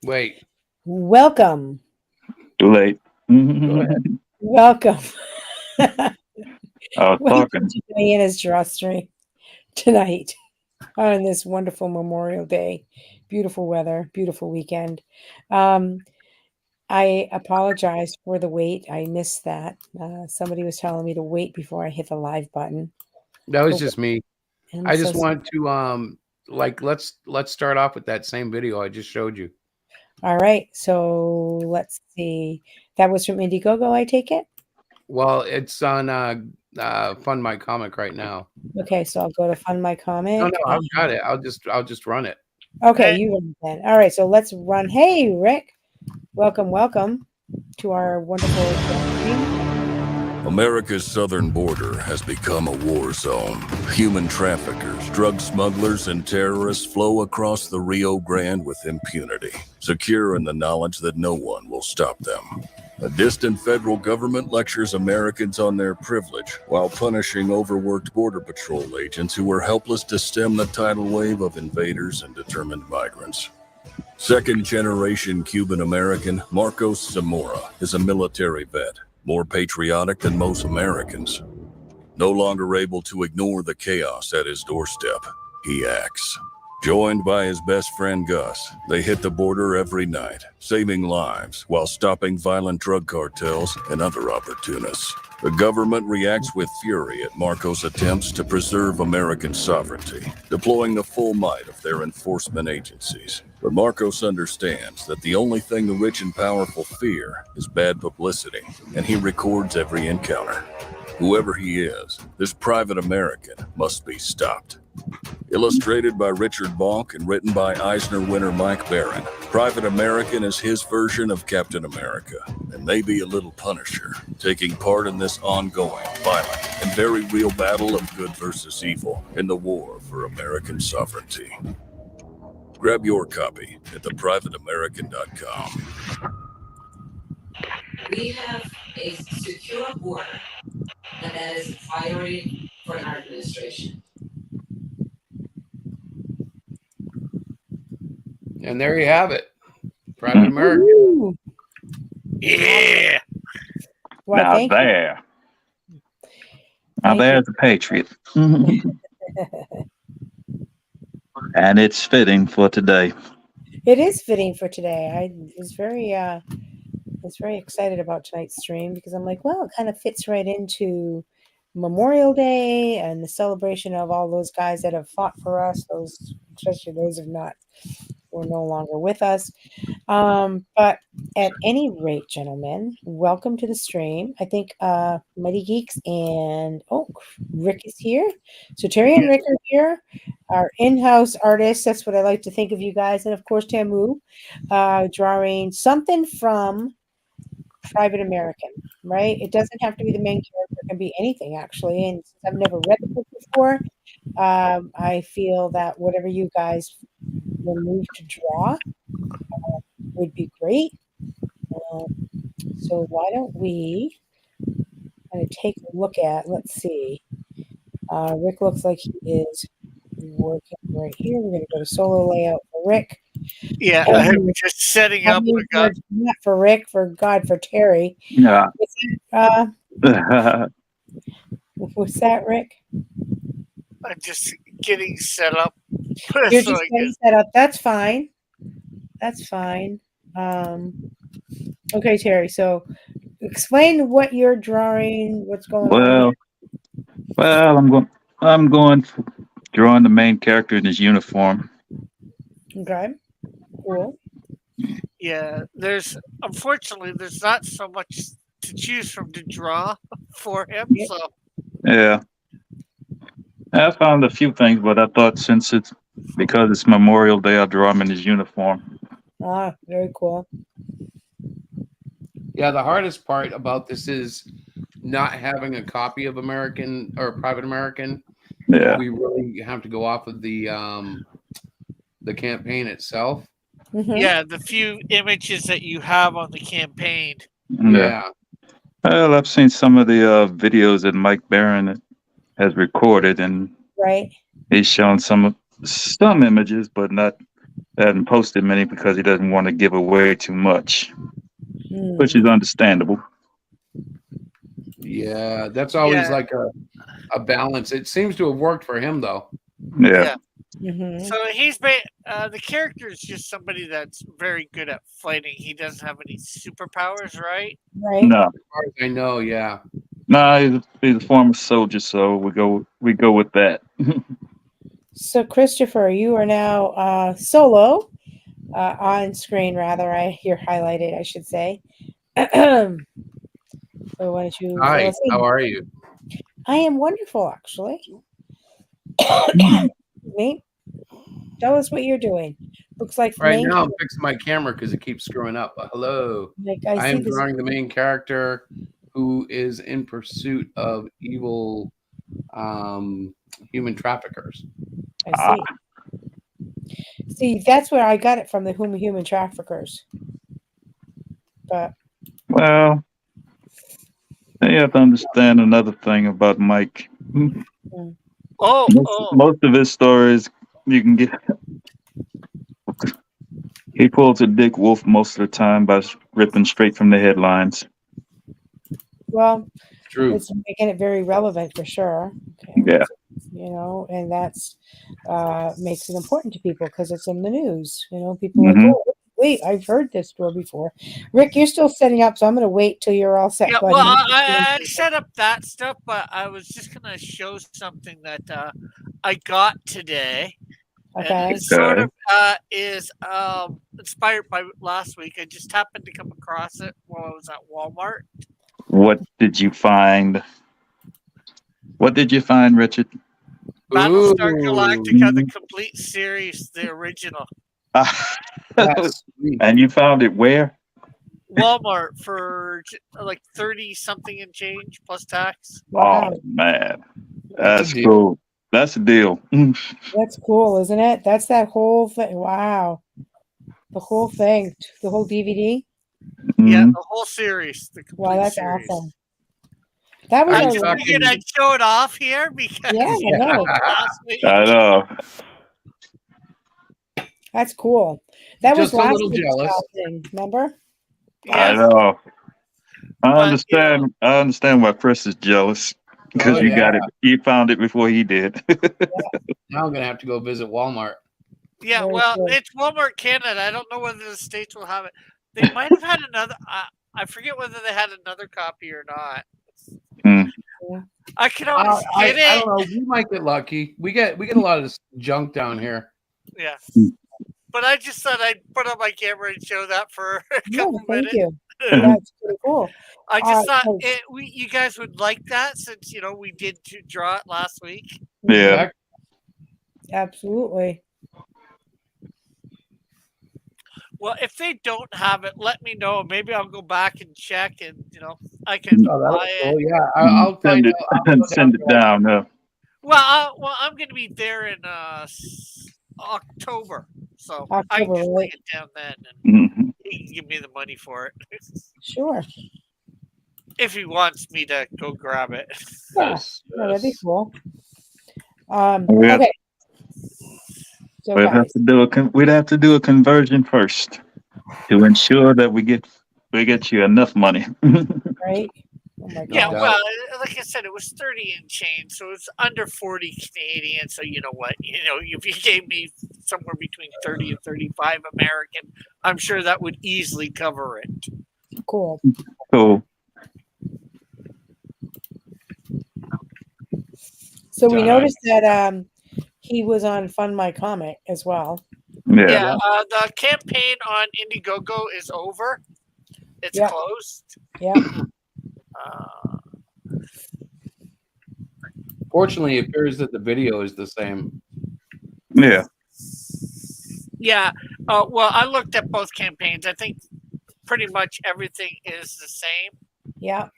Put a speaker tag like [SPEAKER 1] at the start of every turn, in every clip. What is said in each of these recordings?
[SPEAKER 1] Wait,
[SPEAKER 2] Welcome.
[SPEAKER 3] Too late.
[SPEAKER 1] go ahead.
[SPEAKER 2] Welcome.
[SPEAKER 3] I was
[SPEAKER 2] Welcome
[SPEAKER 3] talking.
[SPEAKER 2] to Diana's Drawstring tonight on this wonderful Memorial Day. Beautiful weather, beautiful weekend. Um, I apologize for the wait. I missed that. Somebody was telling me to wait before I hit the live button.
[SPEAKER 1] That was
[SPEAKER 2] But
[SPEAKER 1] just me.
[SPEAKER 2] I'm
[SPEAKER 1] I
[SPEAKER 2] so
[SPEAKER 1] just want to like let's start off with that same video I just showed you.
[SPEAKER 2] all right. So let's see. That was from Indiegogo, I take it.
[SPEAKER 1] Well, it's on Fund My Comic right now.
[SPEAKER 2] Okay, so I'll go to Fund My
[SPEAKER 1] No,
[SPEAKER 2] Comic.
[SPEAKER 1] no, I've got it. I'll just run it.
[SPEAKER 2] Okay, you run it then. All right, so let's run. Hey, Rick. Welcome to our wonderful stream.
[SPEAKER 4] America's southern border has become a war zone. Human traffickers, drug smugglers, and terrorists flow across the Rio Grande with impunity, secure in the knowledge that no one will stop them. A distant federal government lectures Americans on their privilege while punishing overworked Border Patrol agents who were helpless to stem the tidal wave of invaders and determined migrants. Second-generation Cuban-American Marcos Zamora is a military vet, more patriotic than most Americans. No longer able to ignore the chaos at his doorstep, he acts. Joined by his best friend Gus, they hit the border every night, saving lives while stopping violent drug cartels and other opportunists. The government reacts with fury at Marcos' attempts to preserve American sovereignty, deploying the full might of their enforcement agencies. But Marcos understands that the only thing the rich and powerful fear is bad publicity, and he records every encounter. Whoever he is, this private American must be stopped. Illustrated by Richard Bonk and written by Eisner winner Mike Barron, Private American is his version of Captain America, and maybe a little Punisher, taking part in this ongoing, violent, and very real battle of good versus evil in the war for American sovereignty. Grab your copy at theprivateamerican.com.
[SPEAKER 5] We have a secure border, and that is a priority for our administration.
[SPEAKER 1] And there you have it. Private American.
[SPEAKER 2] Woo!
[SPEAKER 3] Yeah.
[SPEAKER 2] Well,
[SPEAKER 3] Now
[SPEAKER 2] thank you.
[SPEAKER 3] there. Now
[SPEAKER 2] Thank
[SPEAKER 3] there's a patriot. And it's fitting for today.
[SPEAKER 2] It is fitting for today. I was very excited about tonight's stream because I'm like, well, it kind of fits right into Memorial Day and the celebration of all those guys that have fought for us, those especially those who are no longer with us. But at any rate, gentlemen, welcome to the stream. I think Mighty Geeks and Rick is here. So Terry and Rick are here, our in-house artists. That's what I like to think of you guys. And of course, Tamu, drawing something from Private American, right? It doesn't have to be the main character. It can be anything, actually. And since I've never read the book before, I feel that whatever you guys will move to draw would be great. So why don't we kind of take a look at, let's see. Rick looks like he is working right here. We're going to go to solo layout for Rick.
[SPEAKER 6] Yeah, I'm just setting up.
[SPEAKER 2] Not for Rick, for Terry.
[SPEAKER 3] Yeah.
[SPEAKER 2] What's that, Rick?
[SPEAKER 6] I'm just getting set up.
[SPEAKER 2] You're just getting set up. That's fine. That's fine. Okay, Terry. So, explain what you're drawing. What's going on?
[SPEAKER 3] Well, I'm going for drawing the main character in his uniform.
[SPEAKER 2] Okay. Cool.
[SPEAKER 6] Yeah, unfortunately there's not so much to choose from to draw for him.
[SPEAKER 2] Yep.
[SPEAKER 6] So
[SPEAKER 3] Yeah. I found a few things, but I thought because it's Memorial Day, I'll draw him in his uniform.
[SPEAKER 2] Ah, very cool.
[SPEAKER 1] Yeah, the hardest part about this is not having a copy of American or Private American.
[SPEAKER 3] Yeah.
[SPEAKER 1] We really have to go off of the campaign itself.
[SPEAKER 2] Mm-hmm.
[SPEAKER 6] Yeah, the few images that you have on the campaign.
[SPEAKER 1] Yeah.
[SPEAKER 3] Well, I've seen some of the videos that Mike Barron has recorded, and
[SPEAKER 2] right,
[SPEAKER 3] he's shown some images, but not hasn't posted many because he doesn't want to give away too much,
[SPEAKER 2] Hmm.
[SPEAKER 3] which is understandable.
[SPEAKER 1] Yeah, that's always
[SPEAKER 6] Yeah.
[SPEAKER 1] like a balance. It seems to have worked for him though.
[SPEAKER 3] Yeah.
[SPEAKER 2] Mhm.
[SPEAKER 6] So the character is just somebody that's very good at fighting. He doesn't have any superpowers, right?
[SPEAKER 2] Right.
[SPEAKER 3] No,
[SPEAKER 1] As far as I know, yeah.
[SPEAKER 3] no, he's a former soldier, so we go with that.
[SPEAKER 2] So, Christopher, you are now solo on screen, rather. You're highlighted, I should say. So, why don't you fill
[SPEAKER 1] Hi,
[SPEAKER 2] us in?
[SPEAKER 1] how are you?
[SPEAKER 2] I am wonderful, actually. Me? Tell us what you're doing. Looks like the
[SPEAKER 1] Right
[SPEAKER 2] main,
[SPEAKER 1] now, I'm fixing my camera because it keeps screwing up. But hello,
[SPEAKER 2] like
[SPEAKER 1] I
[SPEAKER 2] I see
[SPEAKER 1] am
[SPEAKER 2] this.
[SPEAKER 1] drawing the main character who is in pursuit of evil human traffickers.
[SPEAKER 2] I see. See, that's where I got it from, the human traffickers. But
[SPEAKER 3] Well, you have to understand another thing about Mike.
[SPEAKER 6] Oh,
[SPEAKER 3] Most of his stories you can get. He pulls a Dick Wolf most of the time by ripping straight from the headlines.
[SPEAKER 2] well,
[SPEAKER 1] True.
[SPEAKER 2] it's making it very relevant for sure. Okay.
[SPEAKER 3] Yeah.
[SPEAKER 2] You know, and that's makes it important to people because it's in the news. You know, people are like,
[SPEAKER 3] Mhm.
[SPEAKER 2] oh, wait, I've heard this story before. Rick, you're still setting up, so I'm going to wait till you're all set.
[SPEAKER 6] yeah.
[SPEAKER 2] buddy.
[SPEAKER 6] Well, I set up that stuff, but I was just gonna show something that I got today.
[SPEAKER 2] Okay.
[SPEAKER 6] And it sort of is inspired by last week. I just happened to come across it while I was at Walmart.
[SPEAKER 3] What did you find? What did you find, Richard?
[SPEAKER 6] Battlestar
[SPEAKER 1] Ooh,
[SPEAKER 6] Galactica, the complete series, the original.
[SPEAKER 1] that's sweet.
[SPEAKER 3] And you found it where?
[SPEAKER 6] Walmart for like 30 something and change plus tax.
[SPEAKER 2] Wow.
[SPEAKER 3] Oh man,
[SPEAKER 1] That's
[SPEAKER 3] that's
[SPEAKER 1] a deal.
[SPEAKER 3] cool. That's a deal.
[SPEAKER 2] That's cool, isn't it? That's that whole thing. Wow. The whole thing, the whole DVD.
[SPEAKER 6] Yeah,
[SPEAKER 3] Mhm.
[SPEAKER 6] the whole series. The complete
[SPEAKER 2] Wow, that's
[SPEAKER 6] series.
[SPEAKER 2] awesome. That was
[SPEAKER 6] I
[SPEAKER 1] Are you
[SPEAKER 2] a
[SPEAKER 6] just
[SPEAKER 1] talking-
[SPEAKER 6] figured I'd show it off here because
[SPEAKER 2] yeah, I know.
[SPEAKER 6] last week.
[SPEAKER 3] I know.
[SPEAKER 2] That's cool. That was
[SPEAKER 1] Just a
[SPEAKER 2] last
[SPEAKER 1] little
[SPEAKER 2] week's
[SPEAKER 1] jealous.
[SPEAKER 2] thing, remember?
[SPEAKER 3] I
[SPEAKER 6] Yes.
[SPEAKER 3] know. I
[SPEAKER 6] But,
[SPEAKER 3] understand. I understand why Chris is jealous because
[SPEAKER 1] Oh,
[SPEAKER 3] you
[SPEAKER 1] yeah.
[SPEAKER 3] got it. You found it before he did.
[SPEAKER 1] Now I'm gonna have to go visit Walmart.
[SPEAKER 6] Yeah,
[SPEAKER 2] Very
[SPEAKER 6] well,
[SPEAKER 2] cool.
[SPEAKER 6] it's Walmart Canada. I don't know whether the states will have it. They might have had another. I forget whether they had another copy or not.
[SPEAKER 3] Hmm.
[SPEAKER 6] I can always
[SPEAKER 1] I
[SPEAKER 6] get it.
[SPEAKER 1] don't know. We might get lucky. We get a lot of junk down here.
[SPEAKER 6] Yeah.
[SPEAKER 3] Hmm.
[SPEAKER 6] But I just thought I'd put on my camera and show that for a
[SPEAKER 2] Yeah,
[SPEAKER 6] couple
[SPEAKER 2] thank
[SPEAKER 6] minutes.
[SPEAKER 2] you. That's pretty cool.
[SPEAKER 6] I just thought
[SPEAKER 2] thanks.
[SPEAKER 6] you guys would like that since we did draw it last week.
[SPEAKER 3] Yeah.
[SPEAKER 1] Heck,
[SPEAKER 2] Absolutely.
[SPEAKER 6] Well, if they don't have it, let me know. Maybe I'll go back and check, and I can
[SPEAKER 1] oh, that was
[SPEAKER 6] buy it.
[SPEAKER 1] cool. Yeah, I'll find
[SPEAKER 3] Send it.
[SPEAKER 1] out. I'll look
[SPEAKER 3] Send
[SPEAKER 1] out
[SPEAKER 3] it
[SPEAKER 1] for that.
[SPEAKER 3] down.
[SPEAKER 6] Well, I'm going to be there in October, so I can
[SPEAKER 2] October,
[SPEAKER 6] just
[SPEAKER 2] right.
[SPEAKER 6] bring it down then, and
[SPEAKER 3] Mhm.
[SPEAKER 6] he can give me the money for it
[SPEAKER 2] Sure.
[SPEAKER 6] if he wants me to go grab it.
[SPEAKER 2] Yeah.
[SPEAKER 1] Yes,
[SPEAKER 2] No, that'd be
[SPEAKER 1] yes.
[SPEAKER 2] cool.
[SPEAKER 3] Yeah.
[SPEAKER 2] Okay. So
[SPEAKER 3] We'd
[SPEAKER 2] guys,
[SPEAKER 3] have to do we'd have to do a conversion first to ensure that we get you enough money.
[SPEAKER 2] right? Oh my
[SPEAKER 6] Yeah,
[SPEAKER 2] god.
[SPEAKER 6] well, like I said, it was 30 and change, so it's under 40 Canadian. So you know what? If you gave me somewhere between 30 and 35 American, I'm sure that would easily cover it.
[SPEAKER 2] Cool.
[SPEAKER 3] So
[SPEAKER 2] So we
[SPEAKER 1] Done.
[SPEAKER 2] noticed that he was on Fund My Comic as well.
[SPEAKER 3] yeah.
[SPEAKER 6] Yeah, the campaign on Indiegogo is over. It's
[SPEAKER 2] Yeah.
[SPEAKER 6] closed.
[SPEAKER 2] Yeah.
[SPEAKER 1] Fortunately, it appears that the video is the same.
[SPEAKER 3] Yeah.
[SPEAKER 6] Yeah. Well, I looked at both campaigns. I think pretty much everything is the same.
[SPEAKER 2] Yeah.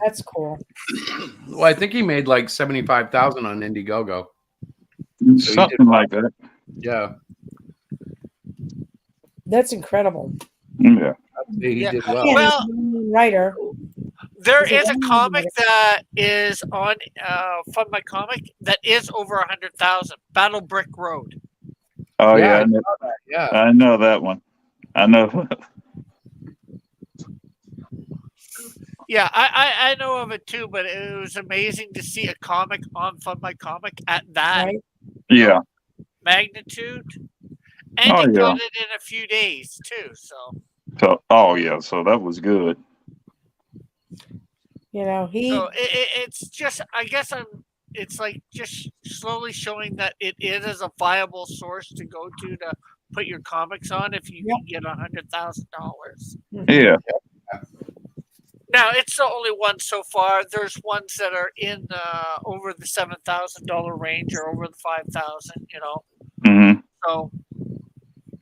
[SPEAKER 2] That's cool.
[SPEAKER 1] Well, I think he made like 75,000 on Indiegogo.
[SPEAKER 3] Something like that.
[SPEAKER 1] Yeah,
[SPEAKER 2] That's incredible.
[SPEAKER 3] Yeah.
[SPEAKER 1] I'd say he
[SPEAKER 6] Yeah.
[SPEAKER 1] did well.
[SPEAKER 2] Yeah,
[SPEAKER 6] Well-
[SPEAKER 2] he's a well-known writer.
[SPEAKER 6] There
[SPEAKER 2] Is it
[SPEAKER 6] is a
[SPEAKER 2] one
[SPEAKER 6] comic
[SPEAKER 2] minute?
[SPEAKER 6] that is on Fund My Comic that is over 100,000. Battle Brick Road.
[SPEAKER 3] Oh
[SPEAKER 1] Yeah,
[SPEAKER 3] yeah,
[SPEAKER 1] I
[SPEAKER 3] I know,
[SPEAKER 1] saw that, yeah.
[SPEAKER 3] I know that one. I know.
[SPEAKER 6] Yeah, I know of it too, but it was amazing to see a comic on Fun My Comic at that
[SPEAKER 2] Right?
[SPEAKER 3] Yeah.
[SPEAKER 6] magnitude, and
[SPEAKER 3] Oh
[SPEAKER 6] he
[SPEAKER 3] yeah.
[SPEAKER 6] got it in a few days too. So
[SPEAKER 3] So oh yeah. So that was good.
[SPEAKER 2] You know, he
[SPEAKER 6] it's just I guess it's like just slowly showing that it is a viable source to go to put your comics on if you can get $100,000.
[SPEAKER 3] Yeah.
[SPEAKER 6] Now it's the only one so far. There's ones that are in over the $7,000 range or over the 5,000. You know,
[SPEAKER 3] Hmm.
[SPEAKER 6] so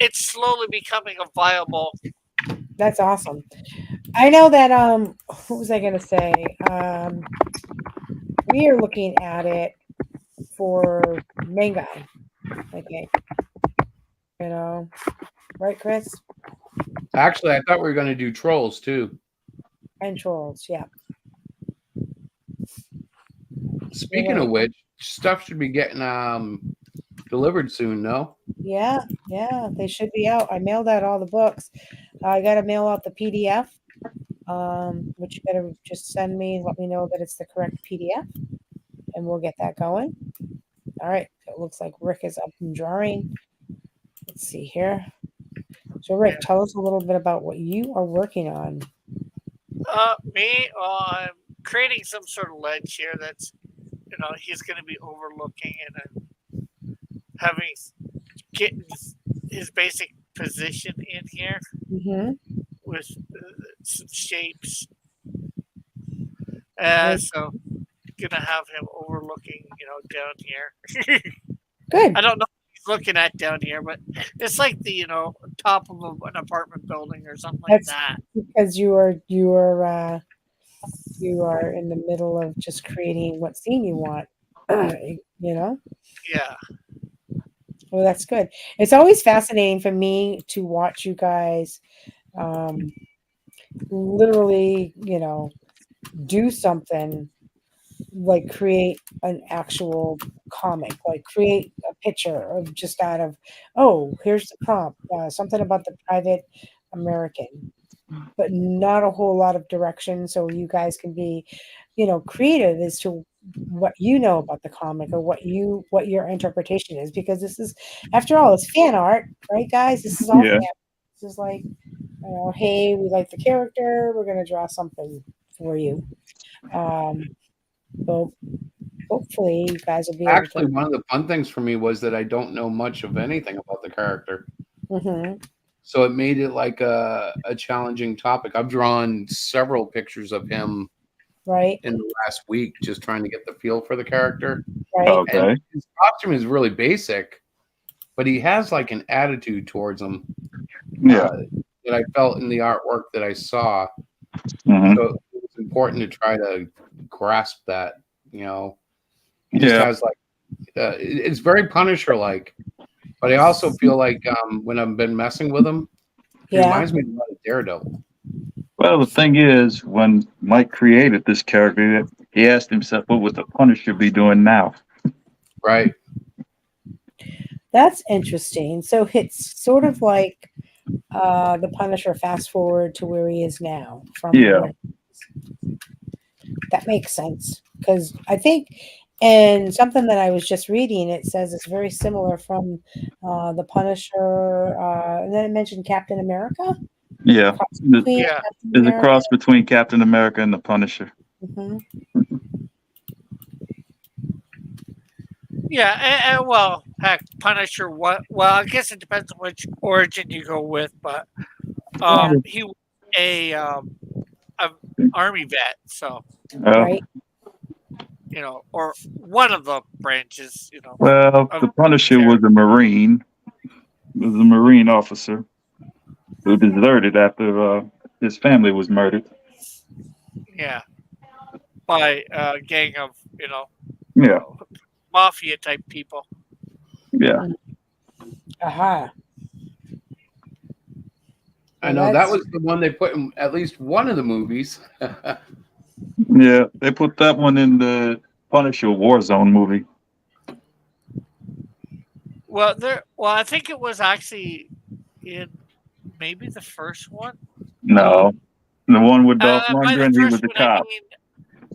[SPEAKER 6] it's slowly becoming a viable.
[SPEAKER 2] That's awesome. I know that what was I gonna say? We are looking at it for Mangai, I think. You know, right, Chris?
[SPEAKER 1] Actually, I thought we were going to do Trolls too.
[SPEAKER 2] And Trolls, yeah.
[SPEAKER 1] Speaking of which, stuff should be getting delivered soon, no?
[SPEAKER 2] Yeah, they should be out. I mailed out all the books. I gotta mail out the PDF. Which you better just send me, let me know that it's the correct PDF, and we'll get that going. All right, it looks like Rick is up and drawing. Let's see here. So Rick, tell us a little bit about what you are working on.
[SPEAKER 6] I'm creating some sort of ledge here that's, he's going to be overlooking and having get his basic position in here
[SPEAKER 2] Mm-hmm.
[SPEAKER 6] with some shapes.
[SPEAKER 2] Right.
[SPEAKER 6] So gonna have him overlooking, down here.
[SPEAKER 2] Good.
[SPEAKER 6] I don't know what he's looking at down here, but it's like the, top of an apartment building or something like
[SPEAKER 2] That's
[SPEAKER 6] that.
[SPEAKER 2] because you are in the middle of just creating what scene you want. You know?
[SPEAKER 6] Yeah.
[SPEAKER 2] Well, that's good. It's always fascinating for me to watch you guys literally, do something like create an actual comic, like create a picture of just out of, oh, here's the prompt, something about the Private American, but not a whole lot of direction. So you guys can be, creative as to what you know about the comic or what your interpretation is, because this is, after all, it's fan art, right, guys? This is all
[SPEAKER 3] Yeah.
[SPEAKER 2] fan. This is like, hey, we like the character, we're going to draw something for you. So hopefully you guys will be
[SPEAKER 1] Actually,
[SPEAKER 2] able to.
[SPEAKER 1] one of the fun things for me was that I don't know much of anything about the character.
[SPEAKER 2] Mm-hmm.
[SPEAKER 1] So it made it like a challenging topic. I've drawn several pictures of him
[SPEAKER 2] Right,
[SPEAKER 1] in the last week, just trying to get the feel for the character.
[SPEAKER 2] right.
[SPEAKER 3] Okay.
[SPEAKER 1] And his costume is really basic, but he has like an attitude towards him
[SPEAKER 3] Yeah.
[SPEAKER 1] that I felt in the artwork that I saw.
[SPEAKER 3] Hmm.
[SPEAKER 1] So it was important to try to grasp that. He just
[SPEAKER 3] Yeah.
[SPEAKER 1] has like it's very Punisher-like, but I also feel like when I've been messing with him, he
[SPEAKER 2] Yeah,
[SPEAKER 1] reminds me a lot of Daredevil.
[SPEAKER 3] Well, the thing is, when Mike created this character, he asked himself, "What would the Punisher be doing now?"
[SPEAKER 1] Right.
[SPEAKER 2] that's interesting. So it's sort of like the Punisher fast forward to where he is now.
[SPEAKER 3] Yeah.
[SPEAKER 2] That makes sense, because I think, and something that I was just reading, it says it's very similar from the Punisher, and then it mentioned Captain America.
[SPEAKER 3] Yeah.
[SPEAKER 2] Between
[SPEAKER 6] Yeah.
[SPEAKER 2] Captain
[SPEAKER 3] There's a
[SPEAKER 2] America.
[SPEAKER 3] cross between Captain America and the Punisher.
[SPEAKER 2] Mhm.
[SPEAKER 6] Yeah, and well, heck, Punisher. What? Well, I guess it depends on which origin you go with, but he was a army vet, so
[SPEAKER 2] Right.
[SPEAKER 6] or one of the branches.
[SPEAKER 3] Well, the Punisher was a Marine. Was a Marine officer who deserted after his family was murdered.
[SPEAKER 6] Yeah, by a gang of
[SPEAKER 3] Yeah.
[SPEAKER 6] mafia type people.
[SPEAKER 3] Yeah.
[SPEAKER 2] Aha.
[SPEAKER 1] I know that was the one they put in at least one of the movies.
[SPEAKER 3] Yeah. They put that one in the Punisher Warzone movie.
[SPEAKER 6] Well, I think it was actually in maybe the first one.
[SPEAKER 3] No, the one with Dolph
[SPEAKER 6] By the
[SPEAKER 3] Lundgren, he was
[SPEAKER 6] first
[SPEAKER 3] a
[SPEAKER 6] one,
[SPEAKER 3] cop.
[SPEAKER 6] I mean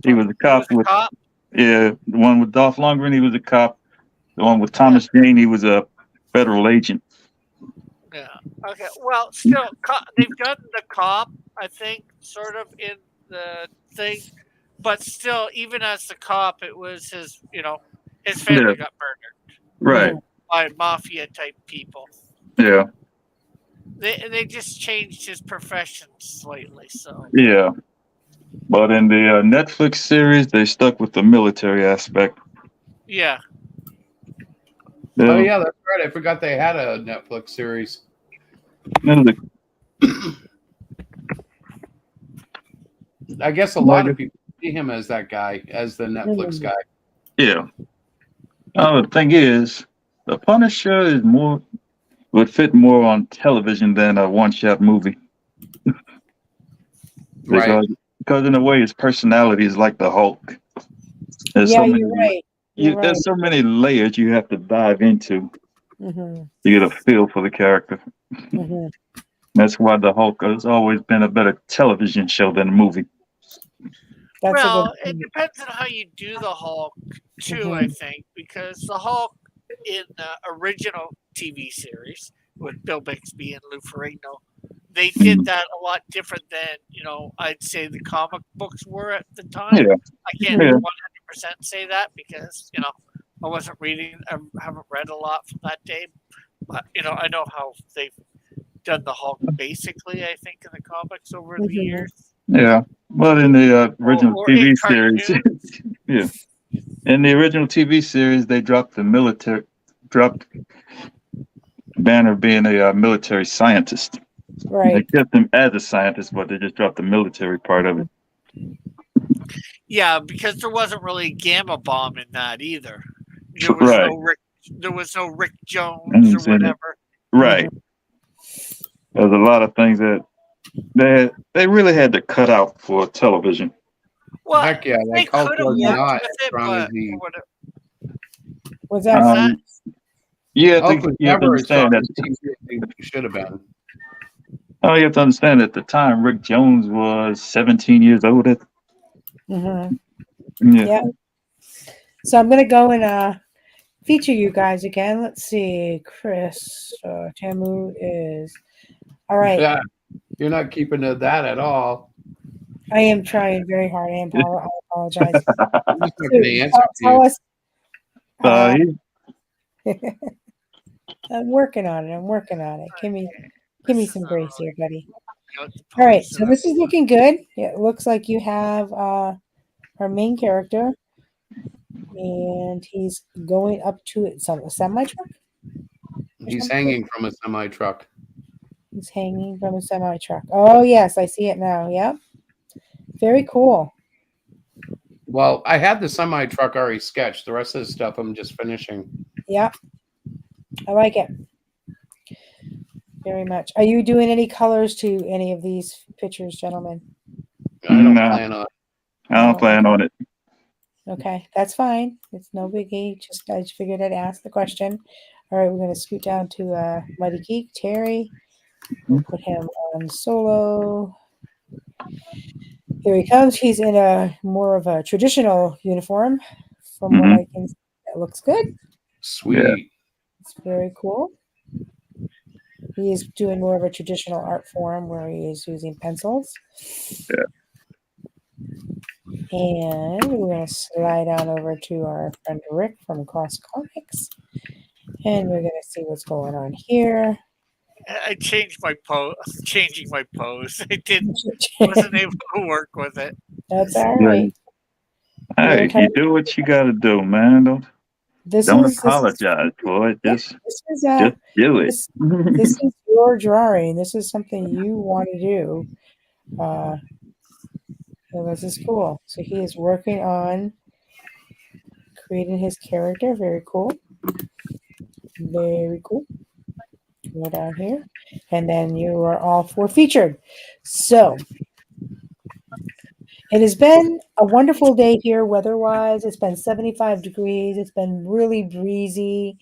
[SPEAKER 3] He was a
[SPEAKER 6] he
[SPEAKER 3] cop
[SPEAKER 6] was a
[SPEAKER 3] with
[SPEAKER 6] cop.
[SPEAKER 3] the one with Dolph Lundgren, he was a cop. The one with Thomas Jane, he was a federal agent.
[SPEAKER 6] Yeah. Okay. Well, still, they've done the cop, I think, sort of in the thing, but still, even as the cop, it was his. His family
[SPEAKER 3] Yeah.
[SPEAKER 6] got murdered
[SPEAKER 3] Right.
[SPEAKER 6] by mafia type people.
[SPEAKER 3] Yeah.
[SPEAKER 6] They just changed his profession slightly. So
[SPEAKER 3] Yeah. But in the Netflix series, they stuck with the military aspect.
[SPEAKER 6] yeah.
[SPEAKER 1] Oh
[SPEAKER 3] Yeah.
[SPEAKER 1] yeah, that's right. I forgot they had a Netflix series. I guess a lot of people see him as that guy, as the Netflix guy.
[SPEAKER 3] Yeah. The thing is, the Punisher would fit more on television than a one-shot movie.
[SPEAKER 1] Right.
[SPEAKER 3] Because in a way, his personality is like the Hulk. There's so many,
[SPEAKER 2] you're right. You're right.
[SPEAKER 3] There's so many layers you have to dive into
[SPEAKER 2] Mm-hmm.
[SPEAKER 3] to get a feel for the character.
[SPEAKER 2] Mm-hmm.
[SPEAKER 3] That's why the Hulk has always been a better television show than a movie.
[SPEAKER 2] That's
[SPEAKER 6] Well,
[SPEAKER 2] a
[SPEAKER 6] it
[SPEAKER 2] good.
[SPEAKER 6] depends on how you do the Hulk too. I think because the Hulk in the original TV series with Bill Bixby and Lou Ferrigno, they did that a lot different than I'd say the comic books were at the time.
[SPEAKER 3] Yeah.
[SPEAKER 6] I can't
[SPEAKER 3] Yeah.
[SPEAKER 6] 100% say that because I wasn't reading. I haven't read a lot from that day, but I know how they've done the Hulk basically. I think in the comics over the
[SPEAKER 2] Mhm.
[SPEAKER 6] years.
[SPEAKER 3] Yeah. But in the original
[SPEAKER 6] Or
[SPEAKER 3] TV
[SPEAKER 6] in
[SPEAKER 3] series,
[SPEAKER 6] cartoons.
[SPEAKER 3] yeah. In the original TV series, they dropped Banner being a military scientist.
[SPEAKER 2] Right.
[SPEAKER 3] They kept him as a scientist, but they just dropped the military part of it.
[SPEAKER 6] Yeah, because there wasn't really a gamma bomb in that either. There was
[SPEAKER 3] Right.
[SPEAKER 6] no Rick Jones
[SPEAKER 3] Mhm,
[SPEAKER 6] or whatever.
[SPEAKER 3] Right. There's a lot of things that they really had to cut out for television.
[SPEAKER 6] Well,
[SPEAKER 1] Heck yeah,
[SPEAKER 6] they
[SPEAKER 1] like Hulk
[SPEAKER 6] could have
[SPEAKER 1] was
[SPEAKER 6] worked
[SPEAKER 1] not
[SPEAKER 6] with
[SPEAKER 1] as
[SPEAKER 6] it,
[SPEAKER 1] strong as
[SPEAKER 6] but
[SPEAKER 1] he.
[SPEAKER 2] Was that
[SPEAKER 3] You have
[SPEAKER 1] Hulk
[SPEAKER 3] to,
[SPEAKER 1] was
[SPEAKER 3] you have to
[SPEAKER 1] never as strong
[SPEAKER 3] understand that.
[SPEAKER 1] as he should have been.
[SPEAKER 3] Oh, you have to understand at the time, Rick Jones was 17 years old.
[SPEAKER 2] Mhm.
[SPEAKER 3] Yeah.
[SPEAKER 2] Yeah. So I'm gonna go and feature you guys again. Let's see. Chris Tamu is all right.
[SPEAKER 1] Yeah, you're not keeping to that at all.
[SPEAKER 2] I am trying very hard. I apologize.
[SPEAKER 1] He's not going to answer to
[SPEAKER 2] Tell
[SPEAKER 1] you.
[SPEAKER 2] us.
[SPEAKER 3] He-
[SPEAKER 2] I'm working on it. Give me some grace here, buddy.
[SPEAKER 6] You know, the
[SPEAKER 2] All right,
[SPEAKER 6] pose
[SPEAKER 2] so this is looking good. It looks like you have our main character, and he's going up to a semi truck.
[SPEAKER 1] He's hanging from a semi truck.
[SPEAKER 2] He's hanging from a semi truck. Oh yes, I see it now. Yep, very cool.
[SPEAKER 1] Well, I had the semi truck already sketched. The rest of the stuff I'm just finishing.
[SPEAKER 2] Yep, I like it very much. Are you doing any colors to any of these pictures, gentlemen?
[SPEAKER 1] I don't
[SPEAKER 3] No.
[SPEAKER 1] plan on.
[SPEAKER 3] I don't plan on it.
[SPEAKER 2] Okay, that's fine. It's no biggie. I just figured I'd ask the question. All right, we're gonna scoot down to Mighty Geek Terry. We'll put him on solo. Here he comes. He's in a more of a traditional uniform. From what I can see, that looks good.
[SPEAKER 1] Sweet.
[SPEAKER 3] Yeah.
[SPEAKER 2] It's very cool. He is doing more of a traditional art form where he is using pencils.
[SPEAKER 3] Yeah.
[SPEAKER 2] And we're going to slide on over to our friend Rick from Cross Comics. And we're going to see what's going on here.
[SPEAKER 6] I changed my pose. Changing my pose. Wasn't able to work with it.
[SPEAKER 2] That's all right.
[SPEAKER 3] Hey, you do what you got to do, man. Don't apologize for it. Just do it.
[SPEAKER 2] This is your drawing. This is something you want to do. So this is cool. So he is working on creating his character. Very cool. Very cool. Go down here. And then you are all four featured. So it has been a wonderful day here weather-wise. It's been 75 degrees. It's been really breezy.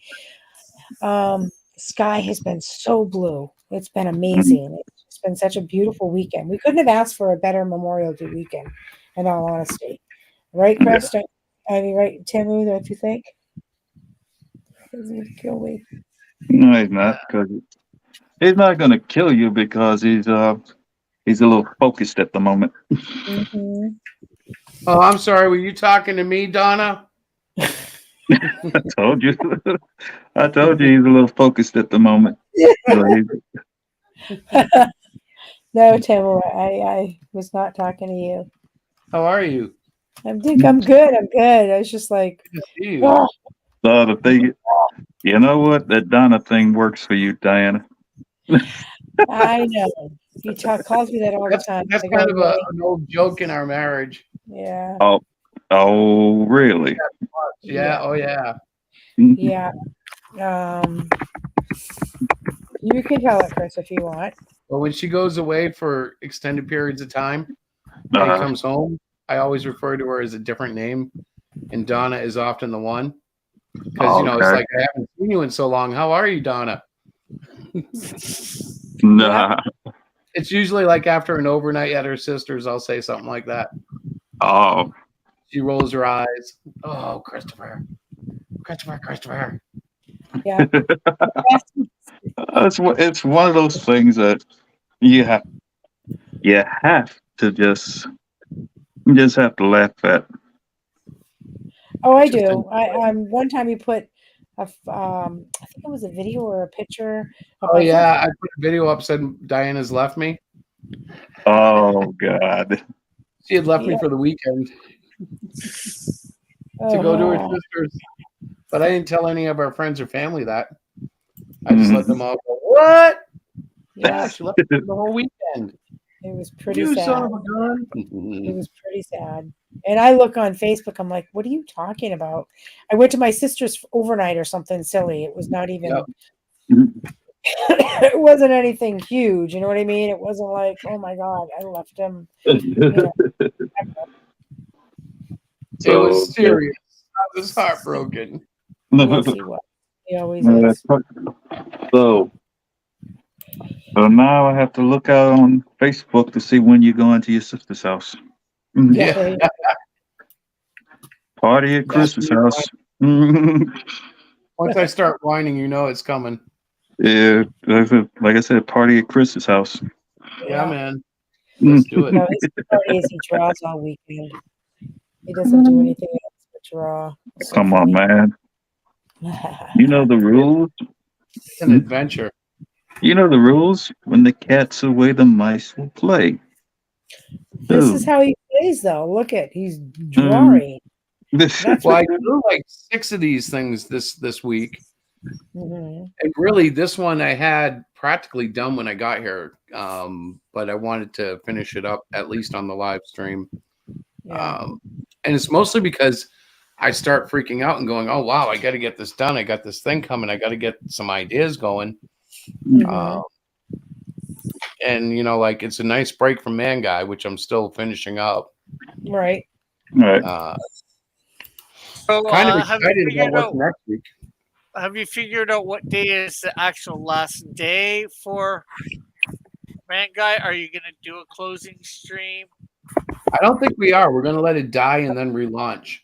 [SPEAKER 2] The sky has been so blue. It's been amazing. It's been such a beautiful weekend. We couldn't have asked for a better Memorial Day weekend, in all honesty. Right, Chris? I mean, right, Timu, don't you think? He's gonna kill me.
[SPEAKER 3] No, he's not, because he's not going to kill you because he's a little focused at the moment.
[SPEAKER 2] Mhm.
[SPEAKER 1] Oh, I'm sorry. Were you talking to me, Donna?
[SPEAKER 3] I told you. I told you he's a little focused at the moment. So
[SPEAKER 2] No, Timu, I was not talking to you.
[SPEAKER 1] How are you?
[SPEAKER 2] I'm good. I'm good. I was just like,
[SPEAKER 1] Good to see you.
[SPEAKER 2] oh,
[SPEAKER 3] the thing, you know what? That Donna thing works for you, Diana.
[SPEAKER 2] I know. He calls me that all the time.
[SPEAKER 1] That's
[SPEAKER 2] I go,
[SPEAKER 1] kind of
[SPEAKER 2] "Really?"
[SPEAKER 1] an old joke in our marriage.
[SPEAKER 2] Yeah.
[SPEAKER 3] Oh, really?
[SPEAKER 1] Yeah. Oh, yeah.
[SPEAKER 2] Yeah. You can tell it, Chris, if you want.
[SPEAKER 1] But when she goes away for extended periods of time, and
[SPEAKER 3] Uh-huh.
[SPEAKER 1] comes home, I always refer to her as a different name, and Donna is often the one. Because you know, it's
[SPEAKER 3] Okay.
[SPEAKER 1] like I haven't seen you in so long. How are you, Donna?
[SPEAKER 3] Nah.
[SPEAKER 1] It's usually like after an overnight at her sister's, I'll say something like that.
[SPEAKER 3] Oh,
[SPEAKER 1] She rolls her eyes. Oh, Christopher.
[SPEAKER 2] Yeah.
[SPEAKER 3] it's one of those things that you have to just have to laugh at.
[SPEAKER 2] Oh, I do. One time you put I think it was a video or a picture. Of
[SPEAKER 1] Oh
[SPEAKER 2] my
[SPEAKER 1] yeah, I put a video up said Diana's left me.
[SPEAKER 3] Oh God.
[SPEAKER 1] She had left me
[SPEAKER 2] Yeah.
[SPEAKER 1] for the weekend to go to her sister's, but I didn't tell any of our friends or family that. I just let them all go, what? Yeah,
[SPEAKER 2] Yeah,
[SPEAKER 1] she left me for the whole weekend.
[SPEAKER 2] it was pretty
[SPEAKER 1] You
[SPEAKER 2] sad.
[SPEAKER 1] son of a gun.
[SPEAKER 2] It was pretty sad. And I look on Facebook, I'm like, what are you talking about? I went to my sister's overnight or something silly. It was not even,
[SPEAKER 1] Yep.
[SPEAKER 2] it wasn't anything huge. You know what I mean? It wasn't like, oh my God, I left him. You
[SPEAKER 1] It was serious. I was heartbroken.
[SPEAKER 2] Yes, he was. He always is.
[SPEAKER 3] So now I have to look out on Facebook to see when you're going to your sister's house.
[SPEAKER 2] Yeah.
[SPEAKER 1] Yeah.
[SPEAKER 3] Party at Chris's house.
[SPEAKER 1] Once I start whining, you know it's coming.
[SPEAKER 3] Yeah, like I said, party at Chris's house.
[SPEAKER 1] Yeah, man. Let's do it.
[SPEAKER 2] No, his party is he draws all weekend. He doesn't do anything else but draw. So
[SPEAKER 3] Come on, man. You know the rules.
[SPEAKER 1] It's an adventure.
[SPEAKER 3] You know the rules. When the cat's away, the mice will play.
[SPEAKER 2] This is how he plays, though. Look at he's drawing. That's
[SPEAKER 1] Well, I drew like 6 of these things this week.
[SPEAKER 2] Mhm.
[SPEAKER 1] And really, this one I had practically done when I got here, but I wanted to finish it up at least on the live stream.
[SPEAKER 2] Yeah.
[SPEAKER 1] And it's mostly because I start freaking out and going, "Oh wow, I got to get this done. I got this thing coming. I got to get some ideas going."
[SPEAKER 2] Mhm.
[SPEAKER 1] And you know, like it's a nice break from Man Guy, which I'm still finishing up.
[SPEAKER 2] Right.
[SPEAKER 3] Right.
[SPEAKER 6] So,
[SPEAKER 1] Kind of
[SPEAKER 6] have you
[SPEAKER 1] excited about
[SPEAKER 6] figured
[SPEAKER 1] what's
[SPEAKER 6] out?
[SPEAKER 1] next week.
[SPEAKER 6] Have you figured out what day is the actual last day for Man Guy? Are you gonna do a closing stream?
[SPEAKER 1] I don't think we are. We're going to let it die and then relaunch.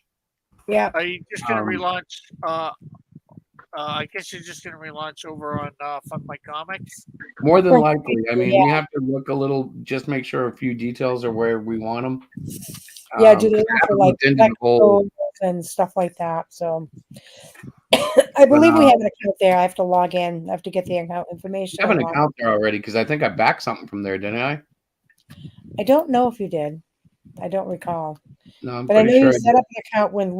[SPEAKER 2] Yeah.
[SPEAKER 6] Are you just gonna
[SPEAKER 1] Um,
[SPEAKER 6] relaunch? I guess you're just gonna relaunch over on Fun My Comics.
[SPEAKER 1] More than likely. I mean, we
[SPEAKER 2] Yeah.
[SPEAKER 1] have to look a little, just make sure a few details are where we want them.
[SPEAKER 2] Yeah. Do they
[SPEAKER 1] I
[SPEAKER 2] look for
[SPEAKER 1] haven't
[SPEAKER 2] like
[SPEAKER 1] looked into the whole.
[SPEAKER 2] episodes and stuff like that? So I believe we have an account there. I have to log in. I have to get the account information.
[SPEAKER 1] I have an
[SPEAKER 2] and log-
[SPEAKER 1] account there already because I think I backed something from there, didn't I?
[SPEAKER 2] I don't know if you did. I don't recall.
[SPEAKER 1] No, I'm
[SPEAKER 2] But I know
[SPEAKER 1] pretty sure.
[SPEAKER 2] you set up an account when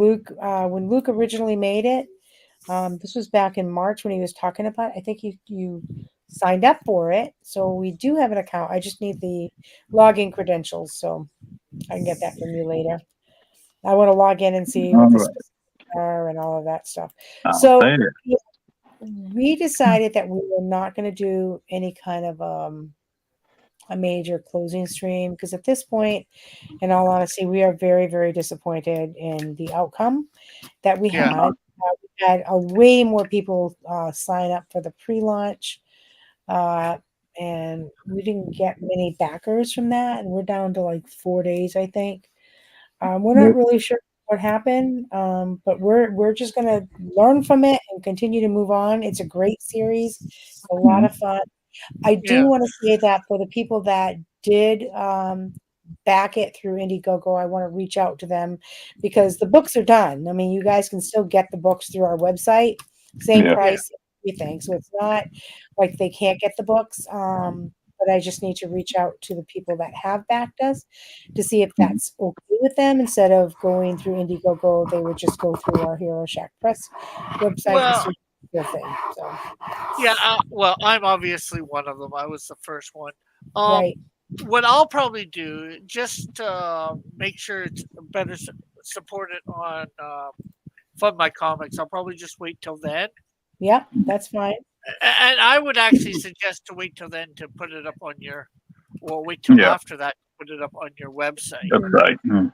[SPEAKER 2] Luke originally made it. This was back in March when he was talking about it. I think you signed up for it. So we do have an account. I just need the login credentials. So I can get that from you later. I want to log in and see what the
[SPEAKER 3] Alright.
[SPEAKER 2] specifics are and all of that stuff.
[SPEAKER 3] Oh,
[SPEAKER 2] So
[SPEAKER 3] there.
[SPEAKER 2] we decided that we were not going to do any kind of a major closing stream because at this point, in all honesty, we are very, very disappointed in the outcome that we
[SPEAKER 6] Yeah.
[SPEAKER 2] had. We had way more people sign up for the pre-launch, and we didn't get many backers from that, and we're down to like 4 days, I think. We're not really sure what happened, but we're just gonna learn from it and continue to move on. It's a great series, a lot of fun. I do
[SPEAKER 6] Yeah.
[SPEAKER 2] want to say that for the people that did back it through Indiegogo, I want to reach out to them because the books are done. I mean, you guys can still get the books through our website, same
[SPEAKER 3] Yeah.
[SPEAKER 2] price, everything. So it's not like they can't get the books. But I just need to reach out to the people that have backed us to see if that's okay with them. Instead of going through Indiegogo, they would just go through our Hero Shack Press website
[SPEAKER 6] Well,
[SPEAKER 2] and see the thing. So
[SPEAKER 6] yeah, well, I'm obviously one of them. I was the first one.
[SPEAKER 2] right.
[SPEAKER 6] What I'll probably do, just to make sure it's better supported on Fund My Comics, I'll probably just wait till then.
[SPEAKER 2] Yeah, that's fine.
[SPEAKER 6] And I would actually suggest to wait till then to put it up on your, or wait till
[SPEAKER 3] Yeah.
[SPEAKER 6] after that to put it up on your website.
[SPEAKER 3] Website.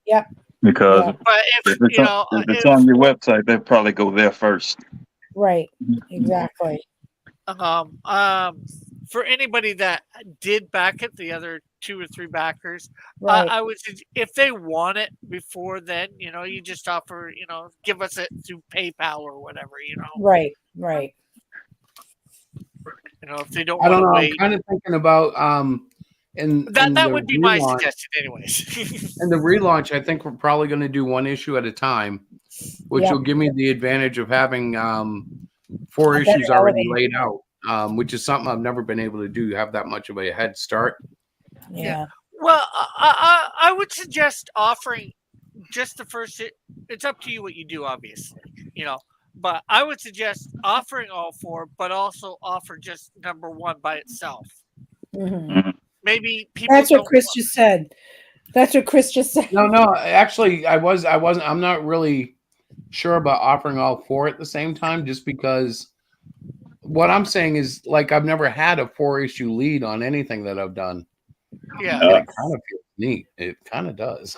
[SPEAKER 2] Yep.
[SPEAKER 3] Because
[SPEAKER 2] Yeah.
[SPEAKER 6] But
[SPEAKER 3] if it's, if it's on your website, they'll probably go there first.
[SPEAKER 2] Right. Exactly.
[SPEAKER 6] For anybody that did back it, the other 2 or 3 backers,
[SPEAKER 2] Right.
[SPEAKER 6] I would if they want it before then, you just offer, give us it through PayPal or whatever,
[SPEAKER 2] Right. Right.
[SPEAKER 6] if they don't
[SPEAKER 1] I don't
[SPEAKER 6] want to
[SPEAKER 1] know. I'm
[SPEAKER 6] wait.
[SPEAKER 1] kind of thinking about in
[SPEAKER 6] That
[SPEAKER 1] the
[SPEAKER 6] would be my
[SPEAKER 1] relaunch-
[SPEAKER 6] suggestion, anyways.
[SPEAKER 1] In the relaunch, I think we're probably going to do one issue at a time, which
[SPEAKER 2] Yep.
[SPEAKER 1] will give me the advantage of having 4
[SPEAKER 2] A better
[SPEAKER 1] issues already
[SPEAKER 2] elevator.
[SPEAKER 1] laid out, which is something I've never been able to do. Have that much of a head start.
[SPEAKER 2] Yeah.
[SPEAKER 6] Well, I would suggest offering just the first. It's up to you what you do, obviously, But I would suggest offering all 4, but also offer just number 1 by itself.
[SPEAKER 2] Mhm.
[SPEAKER 6] Maybe people.
[SPEAKER 2] That's what
[SPEAKER 6] don't
[SPEAKER 2] Chris
[SPEAKER 6] want-
[SPEAKER 2] just said. That's what Chris just said.
[SPEAKER 1] No. Actually, I'm not really sure about offering all 4 at the same time, just because what I'm saying is, like, I've never had a 4-issue lead on anything that I've done.
[SPEAKER 6] Yeah.
[SPEAKER 1] And it kind of feels neat. It kind of does.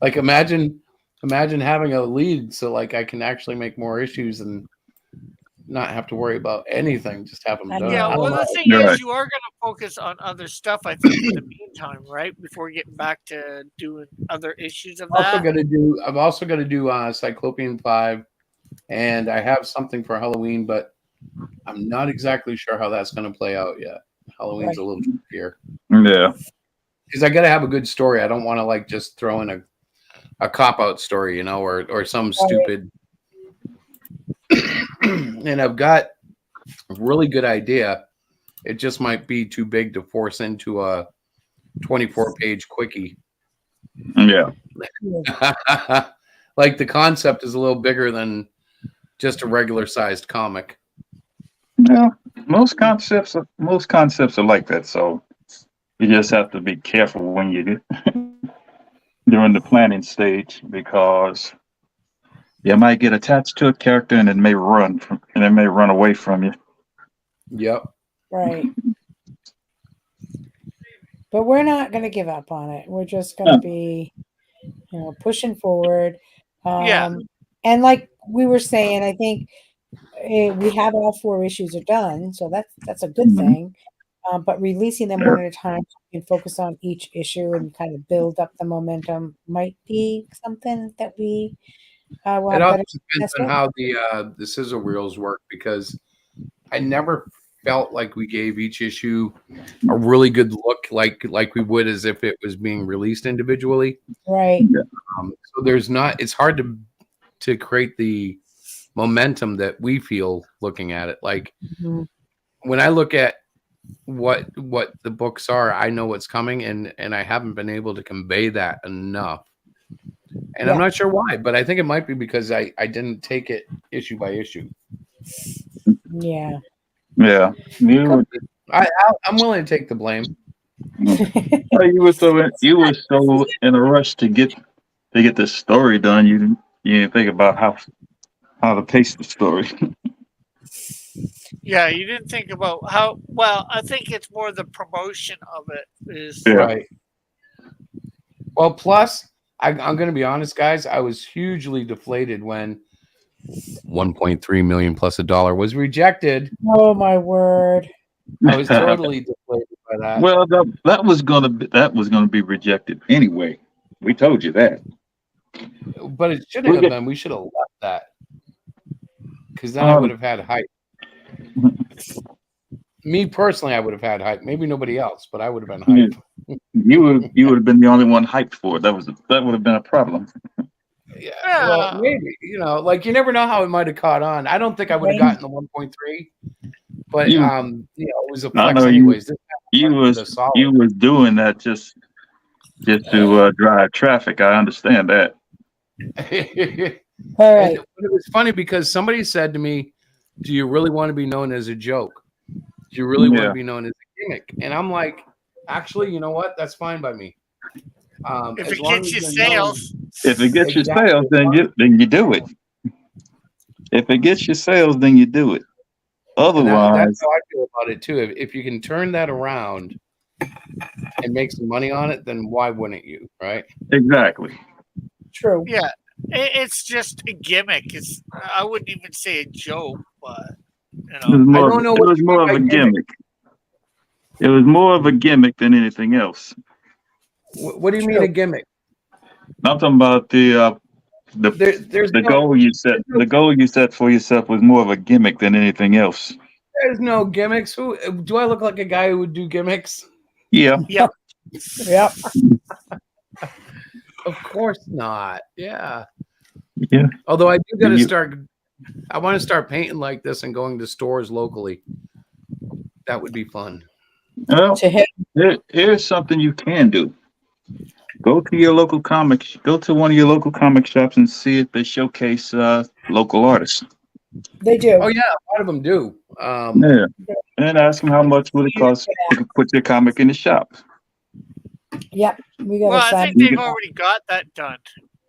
[SPEAKER 1] Like, imagine having a lead so like I can actually make more issues and not have to worry about anything, just have them
[SPEAKER 2] I
[SPEAKER 1] done.
[SPEAKER 2] know.
[SPEAKER 6] Yeah,
[SPEAKER 1] I don't
[SPEAKER 6] well,
[SPEAKER 1] know.
[SPEAKER 6] the thing
[SPEAKER 3] You're
[SPEAKER 6] is,
[SPEAKER 3] right.
[SPEAKER 6] you are going to focus on other stuff, I think, in the meantime, right? Before getting back to doing other issues of
[SPEAKER 1] I've
[SPEAKER 6] that.
[SPEAKER 1] also got to do Cyclopean 5, and I have something for Halloween, but I'm not exactly sure how that's going to play out yet. Halloween's a little trickier
[SPEAKER 3] Yeah.
[SPEAKER 1] because I got to have a good story. I don't want to like just throw in a cop out story, or some stupid. And I've got a really good idea. It just might be too big to force into a 24-page quickie.
[SPEAKER 3] Yeah.
[SPEAKER 1] Like the concept is a little bigger than just a regular sized comic.
[SPEAKER 3] Yeah. Most concepts are like that. So you just have to be careful when you do during the planning stage, because you might get attached to a character and it may run away from you.
[SPEAKER 1] Yep.
[SPEAKER 2] Right. But we're not going to give up on it. We're just going to be, pushing forward.
[SPEAKER 6] Yeah.
[SPEAKER 2] And like we were saying, I think we have all 4 issues are done, so that's a good thing. But releasing them one at a time, so we can focus on each issue and kind of build up the momentum might be something that we want
[SPEAKER 1] It also
[SPEAKER 2] better.
[SPEAKER 1] depends on how the scissor wheels work, because I never felt like we gave each issue a really good look, like we would as if it was being released individually.
[SPEAKER 2] Right.
[SPEAKER 1] So it's hard to create the momentum that we feel looking at it. Like when I look at what the books are, I know what's coming, and I haven't been able to convey that enough. And I'm not sure why, but I think it might be because I didn't take it issue by issue.
[SPEAKER 2] Yeah.
[SPEAKER 3] Yeah.
[SPEAKER 1] I'm willing to take the blame.
[SPEAKER 3] You were so in a rush to get the story done. You didn't think about how to pace the story.
[SPEAKER 6] Yeah, you didn't think about how. Well, I think it's more the promotion of it is.
[SPEAKER 3] Yeah.
[SPEAKER 1] Right. Well, plus I'm going to be honest, guys. I was hugely deflated when 1.3 million plus $1 was rejected.
[SPEAKER 2] Oh my word.
[SPEAKER 1] I was totally deflated by that.
[SPEAKER 3] Well, that was gonna be rejected anyway. We told you that.
[SPEAKER 1] But it shouldn't have been. We should have left that, because then I would have had hype. Me personally, I would have had hype. Maybe nobody else, but I would have been hype.
[SPEAKER 3] You would have been the only one hyped for it. That would have been a problem.
[SPEAKER 1] Yeah. Well, maybe, like, you never know how it might have caught on. I don't think I would have gotten the 1.3, but it was a flex anyways.
[SPEAKER 3] You was doing that just to drive traffic. I understand that.
[SPEAKER 2] All right.
[SPEAKER 1] And it was funny because somebody said to me, "Do you really want to be known as a joke? Do you really want to be known as a gimmick?" And I'm like, actually, you know what? That's fine by me.
[SPEAKER 6] If it gets you sales.
[SPEAKER 3] If it gets you sales, then you do it. If it gets you sales, then you do it. Otherwise,
[SPEAKER 1] that's how I feel about it too. If you can turn that around and make some money on it, then why wouldn't you? Right?
[SPEAKER 3] Exactly.
[SPEAKER 2] True.
[SPEAKER 6] Yeah, it's just a gimmick. I wouldn't even say a joke, but
[SPEAKER 3] It was more of a gimmick. It was more of a gimmick than anything else.
[SPEAKER 1] What do you mean a gimmick?
[SPEAKER 3] I'm talking about the goal you set. The goal you set for yourself was more of a gimmick than anything else.
[SPEAKER 1] There's no gimmicks. Who do I look like? A guy who would do gimmicks?
[SPEAKER 3] Yeah.
[SPEAKER 6] Yep.
[SPEAKER 2] Yep.
[SPEAKER 1] Of course not. Yeah.
[SPEAKER 3] Yeah.
[SPEAKER 1] Although I do got to start. I want to start painting like this and going to stores locally. That would be fun.
[SPEAKER 3] Well, here's something you can do. Go to your local comics. Go to one of your local comic shops and see if they showcase local artists.
[SPEAKER 2] They do.
[SPEAKER 1] Oh yeah, a lot of them do.
[SPEAKER 3] Yeah, and ask them how much would it cost to put your comic in the shop.
[SPEAKER 2] Yep. We got.
[SPEAKER 6] Well, I think they've already got that done.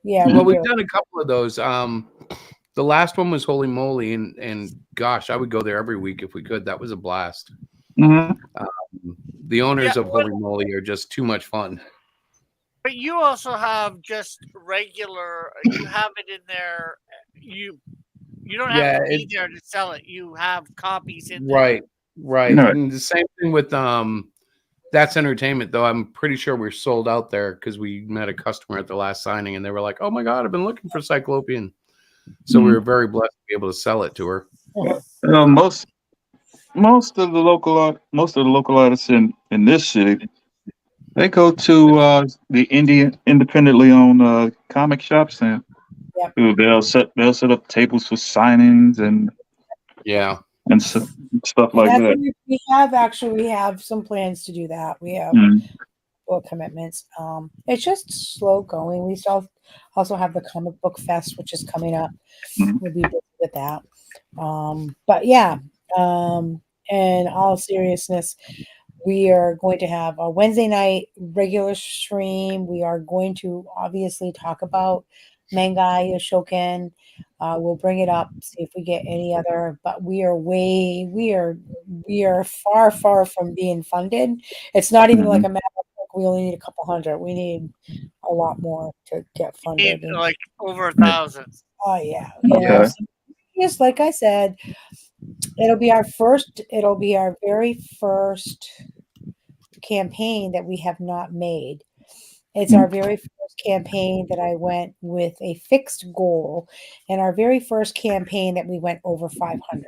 [SPEAKER 2] Yeah.
[SPEAKER 1] Well, we've done a couple of those. The last one was Holy Moly, and gosh, I would go there every week if we could. That was a blast.
[SPEAKER 3] Mm-hmm.
[SPEAKER 1] The owners of Holy Moly are just too much fun.
[SPEAKER 6] But you also have just regular. You have it in there. You don't have to be there to sell it. You have copies in there.
[SPEAKER 1] Right. And the same thing with That's Entertainment, though. I'm pretty sure we're sold out there because we met a customer at the last signing, and they were like, "Oh my God, I've been looking for Cyclopean." So we were very blessed to be able to sell it to her.
[SPEAKER 3] Most of the local artists in this city, they go to the independently owned comic shops, and they'll set up tables for signings and stuff like that.
[SPEAKER 2] We have some plans to do that. We have book commitments. It's just slow going. We also have the Comic Book Fest, which is coming up. We'll be busy with that. But yeah, in all seriousness, we are going to have a Wednesday night regular stream. We are going to obviously talk about Mangai Yoshoken. We'll bring it up, see if we get any other, but we are far from being funded. It's not even like a matter of we only need a couple hundred. We need a lot more to get funded.
[SPEAKER 6] Like over 1,000.
[SPEAKER 2] Oh yeah. Just like I said, it'll be our very first campaign that we have not made. It's our very first campaign that I went with a fixed goal, and our very first campaign that we went over 500.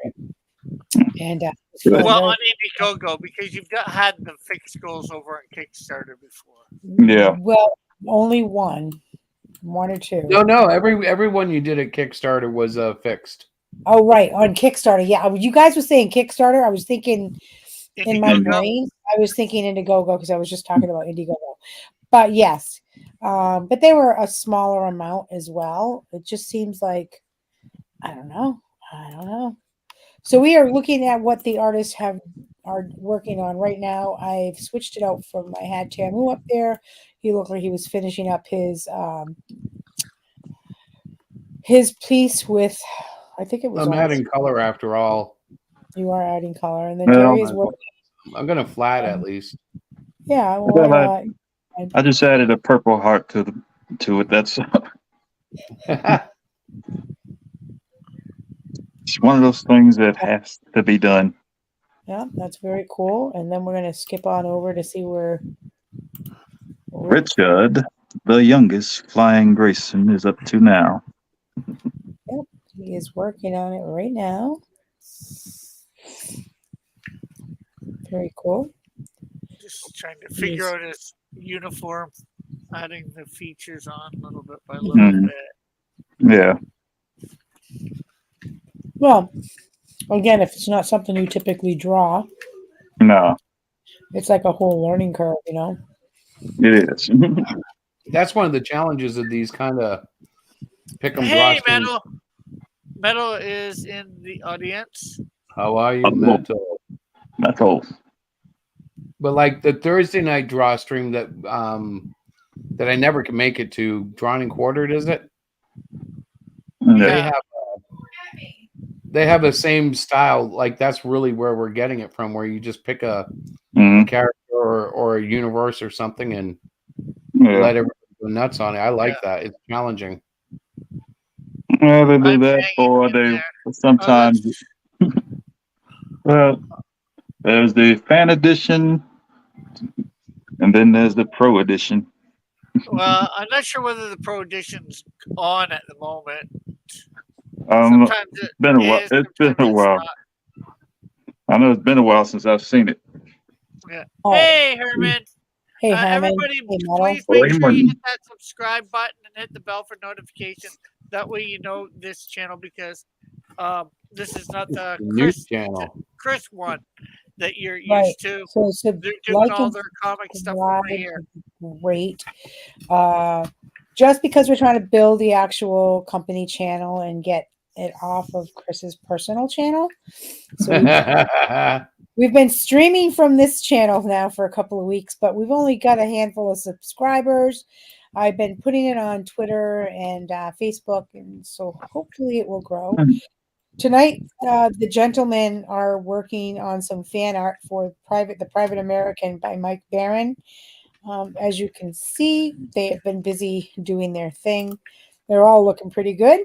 [SPEAKER 2] And
[SPEAKER 6] on Indiegogo, because you've had the fixed goals over on Kickstarter before.
[SPEAKER 3] Yeah.
[SPEAKER 2] Well, only one or two.
[SPEAKER 1] No. Every one you did at Kickstarter was fixed.
[SPEAKER 2] Oh, right, on Kickstarter. Yeah, you guys were saying Kickstarter. I was thinking in my brain. I was thinking Indiegogo because I was just talking about Indiegogo. But yes, but they were a smaller amount as well. It just seems like I don't know. So we are looking at what the artists are working on right now. I've switched it out from I had Tamu up there. He looked like he was finishing up his piece with. I think it was.
[SPEAKER 1] I'm adding color after all.
[SPEAKER 2] You are adding color, and then Terry is working.
[SPEAKER 1] I'm gonna flat at least.
[SPEAKER 2] Yeah, well,
[SPEAKER 3] I just added a purple heart to to it. That's it's one of those things that has to be done.
[SPEAKER 2] Yeah, that's very cool. And then we're gonna skip on over to see where
[SPEAKER 3] Richard, the youngest flying Grayson, is up to now.
[SPEAKER 2] he is working on it right now. Very cool.
[SPEAKER 6] Just trying to figure
[SPEAKER 2] Yes.
[SPEAKER 6] out his uniform, adding the features on little bit by
[SPEAKER 2] Mhm.
[SPEAKER 6] little bit.
[SPEAKER 3] Yeah.
[SPEAKER 2] Well, again, if it's not something you typically draw,
[SPEAKER 3] No,
[SPEAKER 2] it's like a whole learning curve, you know.
[SPEAKER 3] it is.
[SPEAKER 1] That's one of the challenges of these kind of pick 'em draw
[SPEAKER 6] Hey,
[SPEAKER 1] streams.
[SPEAKER 6] Metal. Metal is in the audience.
[SPEAKER 1] How are you,
[SPEAKER 3] Oh.
[SPEAKER 1] Mental?
[SPEAKER 3] That's all.
[SPEAKER 1] But like the Thursday night draw stream that that I never can make it to, Drawn and Quartered, is it?
[SPEAKER 3] Yeah.
[SPEAKER 1] They have the same style. Like that's really where we're getting it from, where you just pick a
[SPEAKER 3] Mhm.
[SPEAKER 1] character or a universe or something and
[SPEAKER 3] Yeah.
[SPEAKER 1] let everybody go nuts on it. I like that. It's challenging.
[SPEAKER 3] Yeah, they do
[SPEAKER 6] I'm
[SPEAKER 3] that,
[SPEAKER 6] hanging
[SPEAKER 3] or
[SPEAKER 6] in
[SPEAKER 3] they
[SPEAKER 6] there.
[SPEAKER 3] sometimes. Well, there's the fan edition, and then there's the pro edition.
[SPEAKER 6] Well, I'm not sure whether the pro edition's on at the moment.
[SPEAKER 3] It's
[SPEAKER 6] Sometimes it
[SPEAKER 3] been a while.
[SPEAKER 6] is,
[SPEAKER 3] It's been a
[SPEAKER 6] sometimes
[SPEAKER 3] while.
[SPEAKER 6] not.
[SPEAKER 3] I know it's been a while since I've seen it.
[SPEAKER 2] Oh,
[SPEAKER 6] Hey, Herman.
[SPEAKER 2] hey, Herman.
[SPEAKER 6] Everybody,
[SPEAKER 2] Hey, Metal.
[SPEAKER 6] please make sure you
[SPEAKER 3] Raymond.
[SPEAKER 6] hit that subscribe button and hit the bell for notification. That way you know this channel, because this is not the
[SPEAKER 1] New channel.
[SPEAKER 6] Chris one that you're used
[SPEAKER 2] Right.
[SPEAKER 6] to.
[SPEAKER 2] So,
[SPEAKER 6] They're doing
[SPEAKER 2] like
[SPEAKER 6] all
[SPEAKER 2] and
[SPEAKER 6] their comic stuff over
[SPEAKER 2] subscribe
[SPEAKER 6] here.
[SPEAKER 2] would be great. Just because we're trying to build the actual company channel and get it off of Chris's personal channel. So we've been streaming from this channel now for a couple of weeks, but we've only got a handful of subscribers. I've been putting it on Twitter and Facebook, and so hopefully it will grow. Tonight, the gentlemen are working on some fan art for the Private American by Mike Barron. As you can see, they have been busy doing their thing. They're all looking pretty good.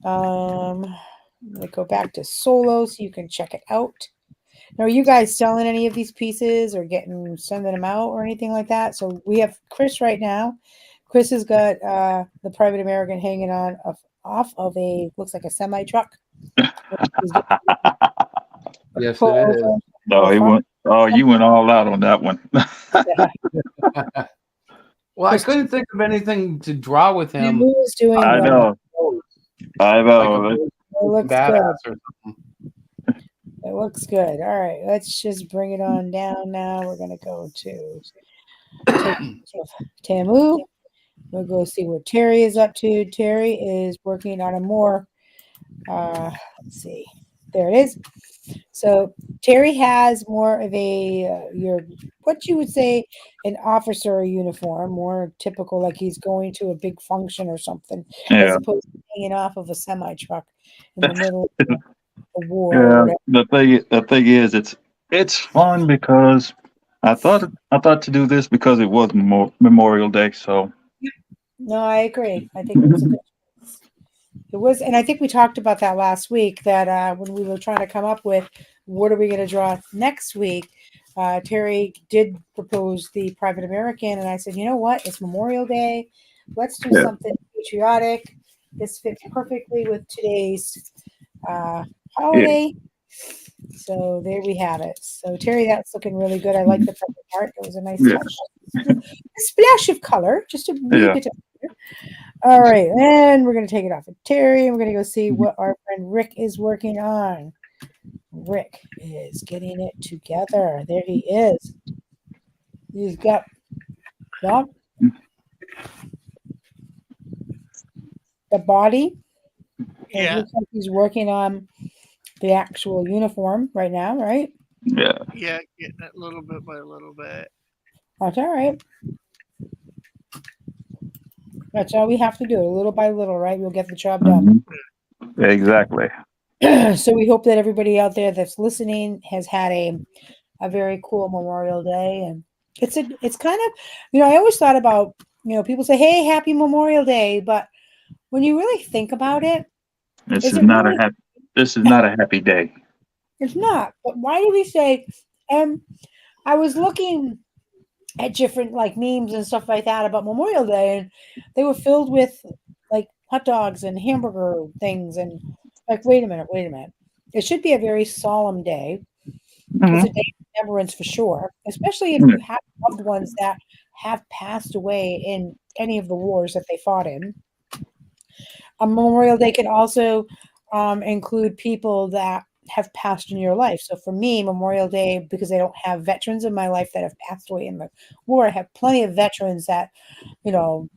[SPEAKER 2] I'm gonna go back to Solo so you can check it out. Now, are you guys selling any of these pieces or sending them out or anything like that? So we have Chris right now. Chris has got the Private American hanging on off of looks like a semi truck.
[SPEAKER 1] Yes, it is.
[SPEAKER 3] No, he went. Oh, you went all out on that one.
[SPEAKER 1] Well, I couldn't think of anything to draw with him.
[SPEAKER 2] Who's doing
[SPEAKER 3] I know. I know.
[SPEAKER 1] Like
[SPEAKER 2] It looks
[SPEAKER 1] badass
[SPEAKER 2] good.
[SPEAKER 1] or something.
[SPEAKER 2] It looks good. All right, let's just bring it on down now. We're gonna go to Tamu. We'll go see what Terry is up to. Terry is working on a more. Let's see. There it is. So Terry has more of a what you would say an officer uniform, more typical, like he's going to a big function or something, as
[SPEAKER 3] Yeah.
[SPEAKER 2] opposed to hanging off of a semi truck in the middle of a war. or
[SPEAKER 3] Yeah.
[SPEAKER 2] whatever.
[SPEAKER 3] The thing is, it's fun because I thought to do this because it was Memorial Day. So
[SPEAKER 2] No, I agree. I think it was a good. It was, and I think we talked about that last week. That when we were trying to come up with what are we going to draw next week, Terry did propose the Private American, and I said, you know what? It's Memorial Day. Let's do something patriotic. This fits perfectly with today's holiday. So there we have it. So Terry, that's looking really good. I like the purple part. It was a nice touch. A splash of color, just a wee bit of color. All right, and we're going to take it off of Terry, and we're going to go see what our friend Rick is working on. Rick is getting it together. There he is. He's got the body. It
[SPEAKER 6] Yeah.
[SPEAKER 2] looks like he's working on the actual uniform right now, right?
[SPEAKER 3] yeah.
[SPEAKER 6] Yeah, getting it little bit by little bit.
[SPEAKER 2] That's all right. That's all we have to do, little by little, right? We'll get the job done.
[SPEAKER 3] Exactly.
[SPEAKER 2] So we hope that everybody out there that's listening has had a very cool Memorial Day, and it's kind of, I always thought about, people say, "Hey, happy Memorial Day," but when you really think about it,
[SPEAKER 3] This
[SPEAKER 2] is
[SPEAKER 3] is
[SPEAKER 2] it
[SPEAKER 3] not
[SPEAKER 2] really?
[SPEAKER 3] a happy. This is not a happy day.
[SPEAKER 2] It's not. But why do we say? And I was looking at different like memes and stuff like that about Memorial Day, and they were filled with like hot dogs and hamburger things, and like, wait a minute. It should be a very solemn day. It's a
[SPEAKER 3] Mhm.
[SPEAKER 2] day of remembrance for sure, especially if
[SPEAKER 3] Yeah.
[SPEAKER 2] you have loved ones that have passed away in any of the wars that they fought in. A Memorial Day can also include people that have passed in your life. So for me, Memorial Day, because I don't have veterans in my life that have passed away in the war, I have plenty of veterans that, you know,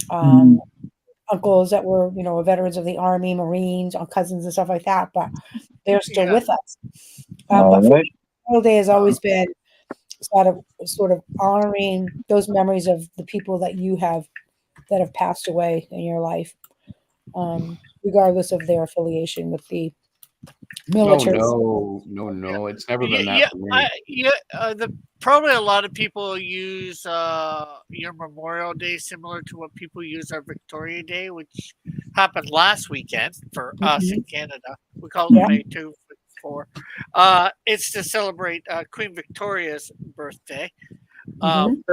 [SPEAKER 2] um, uncles that were, veterans of the Army, Marines, or cousins and stuff like that, but they're still
[SPEAKER 6] Yeah.
[SPEAKER 2] with us.
[SPEAKER 3] All
[SPEAKER 2] But for
[SPEAKER 3] right.
[SPEAKER 2] me, Memorial Day has always been sort of honoring those memories of the people that you have that have passed away in your life, regardless of their affiliation with the
[SPEAKER 1] Oh
[SPEAKER 2] military.
[SPEAKER 1] no. It's never been that for me.
[SPEAKER 6] Probably a lot of people use your Memorial Day similar to what people use our Victoria Day, which happened last weekend for us in Canada. We call it
[SPEAKER 2] Yeah.
[SPEAKER 6] May 2 4. It's to celebrate Queen Victoria's birthday,
[SPEAKER 2] Mhm.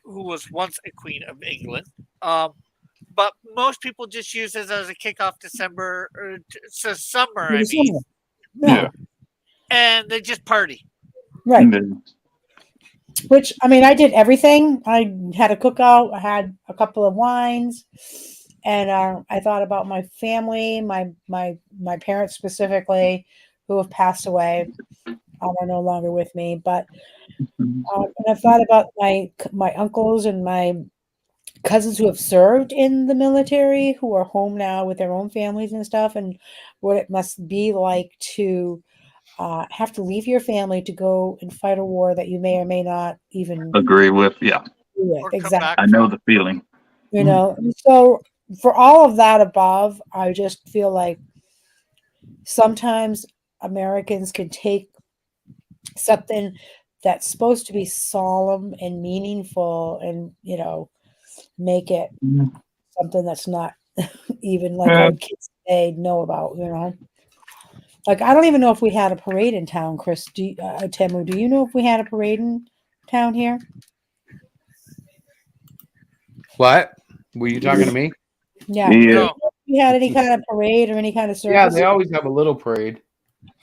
[SPEAKER 6] who was once a queen of England. But most people just use it as a kickoff December or to summer. I mean,
[SPEAKER 2] Yeah.
[SPEAKER 6] and they just party.
[SPEAKER 2] Right.
[SPEAKER 3] And then,
[SPEAKER 2] Which, I mean, I did everything. I had a cookout. I had a couple of wines, and I thought about my family, my parents specifically, who have passed away. Are no longer with me, but and I thought about my uncles and my cousins who have served in the military, who are home now with their own families and stuff, and what it must be like to have to leave your family to go and fight a war that you may or may not even
[SPEAKER 3] agree with. Yeah,
[SPEAKER 2] do with.
[SPEAKER 6] Or come
[SPEAKER 2] Exactly.
[SPEAKER 6] back
[SPEAKER 3] I know
[SPEAKER 6] from.
[SPEAKER 3] the feeling.
[SPEAKER 2] And so for all of that above, I just feel like sometimes Americans can take something that's supposed to be solemn and meaningful and, make it something that's not even like our kids today know about, Like, I don't even know if we had a parade in town, Chris. Temu, do you know if we had a parade in town here?
[SPEAKER 1] What? Were you talking to me?
[SPEAKER 2] Yeah.
[SPEAKER 3] Yeah.
[SPEAKER 6] No,
[SPEAKER 2] If we had any kind of parade or any kind of
[SPEAKER 1] Yeah,
[SPEAKER 2] service?
[SPEAKER 1] they always have a little parade.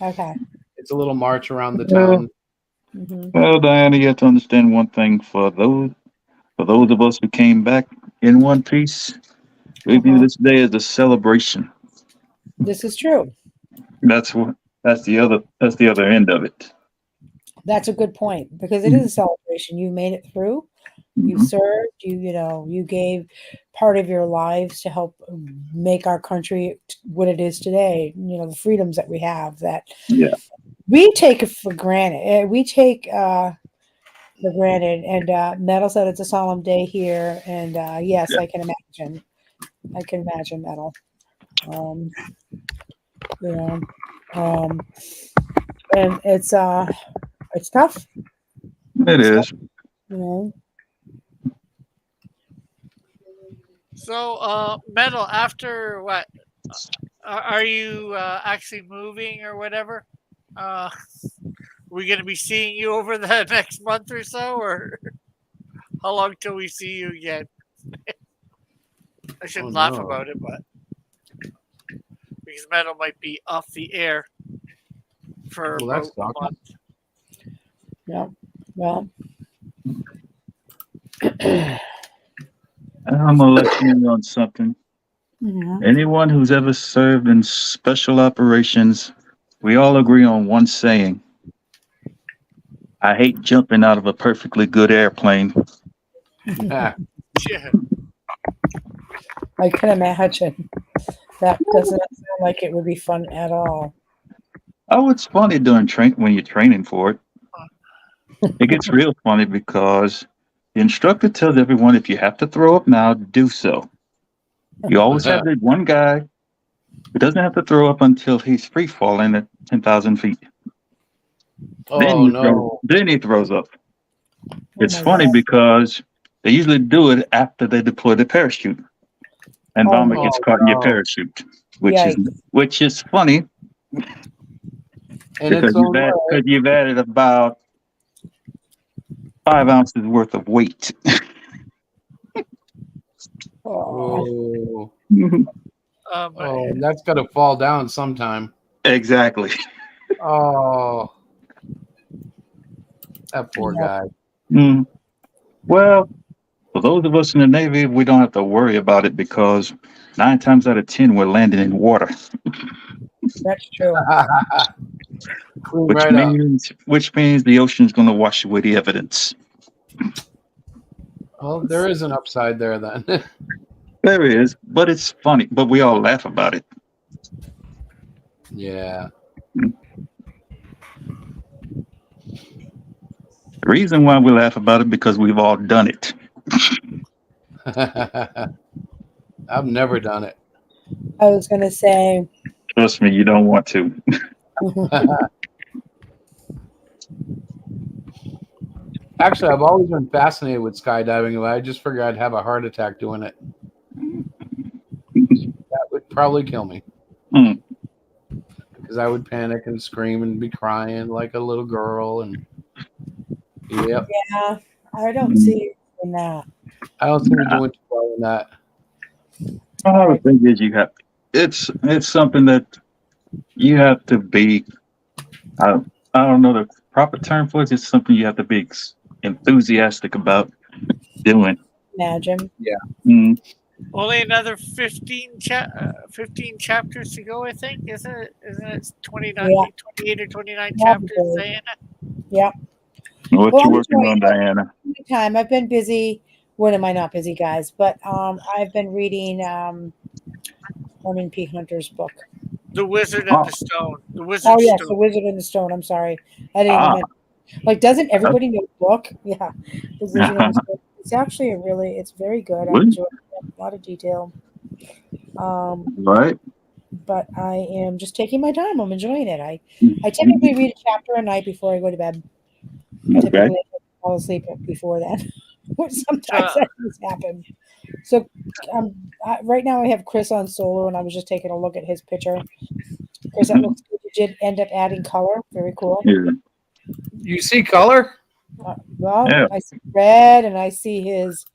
[SPEAKER 2] Okay.
[SPEAKER 1] It's a little march around the town.
[SPEAKER 2] Mhm.
[SPEAKER 3] Well, Diana, you have to understand one thing. For those of us who came back in one piece, we view this day as a celebration.
[SPEAKER 2] This is true.
[SPEAKER 3] That's the other end of it.
[SPEAKER 2] That's a good point because it is a celebration. You made it through. You
[SPEAKER 3] Mhm.
[SPEAKER 2] served. You gave part of your lives to help make our country what it is today. The freedoms that we have that
[SPEAKER 3] Yeah.
[SPEAKER 2] we take it for granted. We take for granted. And Metal said it's a solemn day here. And yes,
[SPEAKER 3] Yeah.
[SPEAKER 2] I can imagine. Metal. You know, and it's tough.
[SPEAKER 3] It is.
[SPEAKER 2] You know.
[SPEAKER 6] so Metal. After what? Are you actually moving or whatever? We gonna be seeing you over the next month or so, or how long till we see you again? I shouldn't laugh
[SPEAKER 1] no.
[SPEAKER 6] about it, but because Metal might be off the air for
[SPEAKER 1] Well,
[SPEAKER 6] about
[SPEAKER 1] that's
[SPEAKER 6] a
[SPEAKER 1] awesome.
[SPEAKER 6] month.
[SPEAKER 2] Yeah. Well.
[SPEAKER 3] I'm gonna let you know on something.
[SPEAKER 2] Mhm.
[SPEAKER 3] Anyone who's ever served in special operations, we all agree on one saying. I hate jumping out of a perfectly good airplane.
[SPEAKER 1] Yeah.
[SPEAKER 6] Yeah.
[SPEAKER 2] I can imagine. That doesn't sound like it would be fun at all.
[SPEAKER 3] Oh, it's funny doing when you're training for it. It gets real funny because the instructor tells everyone if you have to throw up now, do so. You always have that one guy who doesn't have to throw up until he's free falling at 10,000 feet.
[SPEAKER 1] Oh no.
[SPEAKER 3] Then he throws up. It's
[SPEAKER 2] my
[SPEAKER 3] funny
[SPEAKER 2] God.
[SPEAKER 3] because They usually do it after they deploy the parachute, and
[SPEAKER 2] Oh,
[SPEAKER 3] bomber gets caught in your
[SPEAKER 1] no.
[SPEAKER 3] parachute, which
[SPEAKER 2] Yikes.
[SPEAKER 3] is funny
[SPEAKER 1] And
[SPEAKER 3] because
[SPEAKER 1] its own way.
[SPEAKER 3] you've added about 5 ounces worth of weight.
[SPEAKER 2] Oh,
[SPEAKER 1] Oh,
[SPEAKER 6] But
[SPEAKER 1] oh, that's got to fall down sometime.
[SPEAKER 3] Exactly.
[SPEAKER 1] Oh, that poor
[SPEAKER 2] Yeah.
[SPEAKER 1] guy.
[SPEAKER 3] Mm. Well, for those of us in the Navy, we don't have to worry about it because 9 times out of 10 we're landing in water,
[SPEAKER 2] that's true.
[SPEAKER 1] Clean right up.
[SPEAKER 3] which means the ocean's going to wash away the evidence.
[SPEAKER 1] Well, there is an upside there then.
[SPEAKER 3] There is, but it's funny. But we all laugh about it.
[SPEAKER 1] Yeah.
[SPEAKER 3] The reason why we laugh about it because we've all done it.
[SPEAKER 1] I've never done it.
[SPEAKER 2] I was going to say,
[SPEAKER 3] Trust me, you don't want to.
[SPEAKER 1] Actually, I've always been fascinated with skydiving, but I just figured I'd have a heart attack doing it. That would probably kill me.
[SPEAKER 3] Hmm.
[SPEAKER 1] Because I would panic and scream and be crying like a little girl. And yep,
[SPEAKER 2] yeah, I don't see you in that.
[SPEAKER 1] I don't think we're doing too well in that.
[SPEAKER 3] Well, the thing is, it's something that you have to be. I don't know the proper term for it. It's something you have to be enthusiastic about doing.
[SPEAKER 2] Imagine.
[SPEAKER 3] Mm.
[SPEAKER 6] only another 15 chapters to go, I think. Isn't it 29,
[SPEAKER 2] Yeah.
[SPEAKER 6] 28 or 29
[SPEAKER 2] Yeah,
[SPEAKER 6] chapters,
[SPEAKER 2] because-
[SPEAKER 6] Diana?
[SPEAKER 2] Yeah.
[SPEAKER 3] What
[SPEAKER 2] Well,
[SPEAKER 3] you
[SPEAKER 2] I'm
[SPEAKER 3] working on,
[SPEAKER 2] enjoying it.
[SPEAKER 3] Diana?
[SPEAKER 2] Time. I've been busy. When am I not busy, guys? But I've been reading Norman P. Hunter's book.
[SPEAKER 6] The Wizard
[SPEAKER 3] Oh.
[SPEAKER 6] and the Stone. The Wizard's
[SPEAKER 2] Oh yes, The
[SPEAKER 6] Stone.
[SPEAKER 2] Wizard and the Stone. I'm sorry, I didn't
[SPEAKER 3] Ah.
[SPEAKER 2] even mention. Like, doesn't everybody know the book? Yeah, The Wizard and the Stone. It's actually it's very good. I
[SPEAKER 3] Really?
[SPEAKER 2] enjoy it. A lot of detail.
[SPEAKER 3] Right.
[SPEAKER 2] But I am just taking my time. I'm enjoying it. I typically read a chapter a night before I go to bed.
[SPEAKER 3] Okay.
[SPEAKER 2] Typically, I fall asleep before then, which sometimes that does happen. So right now I have Chris on solo, and I was just taking a look at his picture. Chris, that looks good. You did end up adding color. Very cool.
[SPEAKER 3] Yeah.
[SPEAKER 1] You see color?
[SPEAKER 2] Well,
[SPEAKER 3] Yeah.
[SPEAKER 2] I see red, and I see his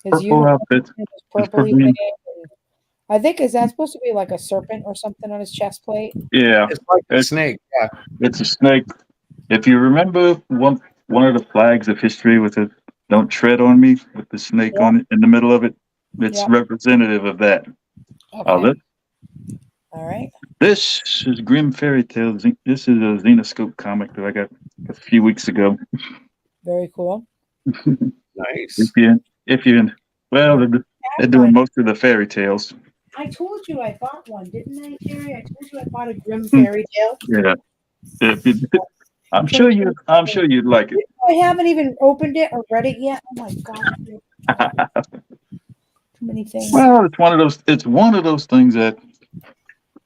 [SPEAKER 3] Purple
[SPEAKER 2] uniform,
[SPEAKER 3] outfit.
[SPEAKER 2] his purpley
[SPEAKER 3] green.
[SPEAKER 2] thing. And I think is that supposed to be like a serpent or something on his chest plate?
[SPEAKER 3] Yeah,
[SPEAKER 1] It's like a
[SPEAKER 3] It's-
[SPEAKER 1] snake. Yeah.
[SPEAKER 3] it's a snake. If you remember one of the flags of history with the "Don't tread on me" with the snake
[SPEAKER 2] Yeah.
[SPEAKER 3] on it in the middle of it, it's
[SPEAKER 2] Yeah.
[SPEAKER 3] representative of that.
[SPEAKER 2] Okay. All right.
[SPEAKER 3] This is Grim Fairy Tales. This is a Xenoscope comic that I got a few weeks ago.
[SPEAKER 2] Very cool.
[SPEAKER 1] Nice.
[SPEAKER 3] Well, they're doing most of the fairy tales.
[SPEAKER 2] I told you I bought one, didn't I, Jerry? I told you I bought a Grim Fairy Tale.
[SPEAKER 3] Yeah. If you- I'm sure you'd like it.
[SPEAKER 2] I haven't even opened it or read it yet. Oh my god. Too many things.
[SPEAKER 3] Well, it's one of those things that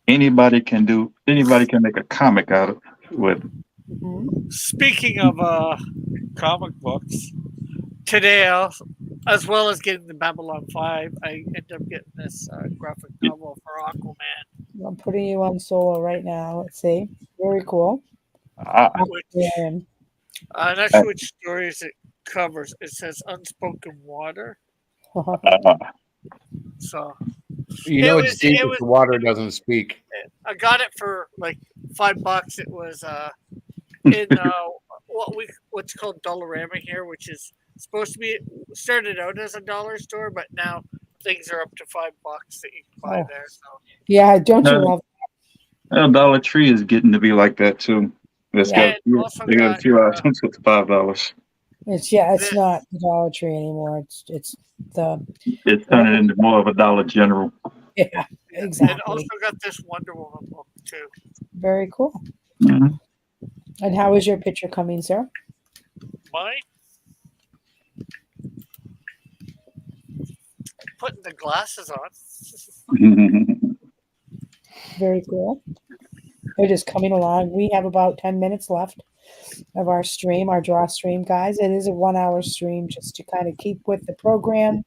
[SPEAKER 3] anybody can do. Anybody can make a comic out of with.
[SPEAKER 2] Mhm.
[SPEAKER 6] Speaking of comic books, today, as well as getting the Babylon 5, I ended up getting this graphic novel for Aquaman.
[SPEAKER 2] I'm putting you on solo right now. Let's see. Very cool.
[SPEAKER 6] Which,
[SPEAKER 2] Yeah.
[SPEAKER 6] I'm not sure which stories it covers. It says Unspoken Water. So
[SPEAKER 1] You know
[SPEAKER 6] It
[SPEAKER 1] it's
[SPEAKER 6] was-
[SPEAKER 1] deep
[SPEAKER 6] it
[SPEAKER 1] if
[SPEAKER 6] was-
[SPEAKER 1] the water doesn't speak.
[SPEAKER 6] I got it for like $5. It was in what's called Dollarama here, which is supposed to be started out as a dollar store, but now things are up to $5 that you can buy
[SPEAKER 2] Oh.
[SPEAKER 6] there. So
[SPEAKER 2] Yeah, don't you
[SPEAKER 3] No.
[SPEAKER 2] love
[SPEAKER 3] Well, Dollar Tree is getting to be like that too. They
[SPEAKER 6] Yeah, it also
[SPEAKER 3] got a
[SPEAKER 6] got,
[SPEAKER 3] few items with $5.
[SPEAKER 2] it's
[SPEAKER 6] This-
[SPEAKER 2] not the Dollar Tree anymore. It's the
[SPEAKER 3] It's turning into more of a Dollar General.
[SPEAKER 2] yeah,
[SPEAKER 6] It
[SPEAKER 2] exactly.
[SPEAKER 6] also got this Wonder Woman book too.
[SPEAKER 2] Very cool.
[SPEAKER 3] Mhm.
[SPEAKER 2] And how is your picture coming, sir?
[SPEAKER 6] Mine? Putting the glasses on.
[SPEAKER 2] Very cool. They're just coming along. We have about 10 minutes left of our stream, our draw stream, guys. It is a 1-hour stream just to kind of keep with the program.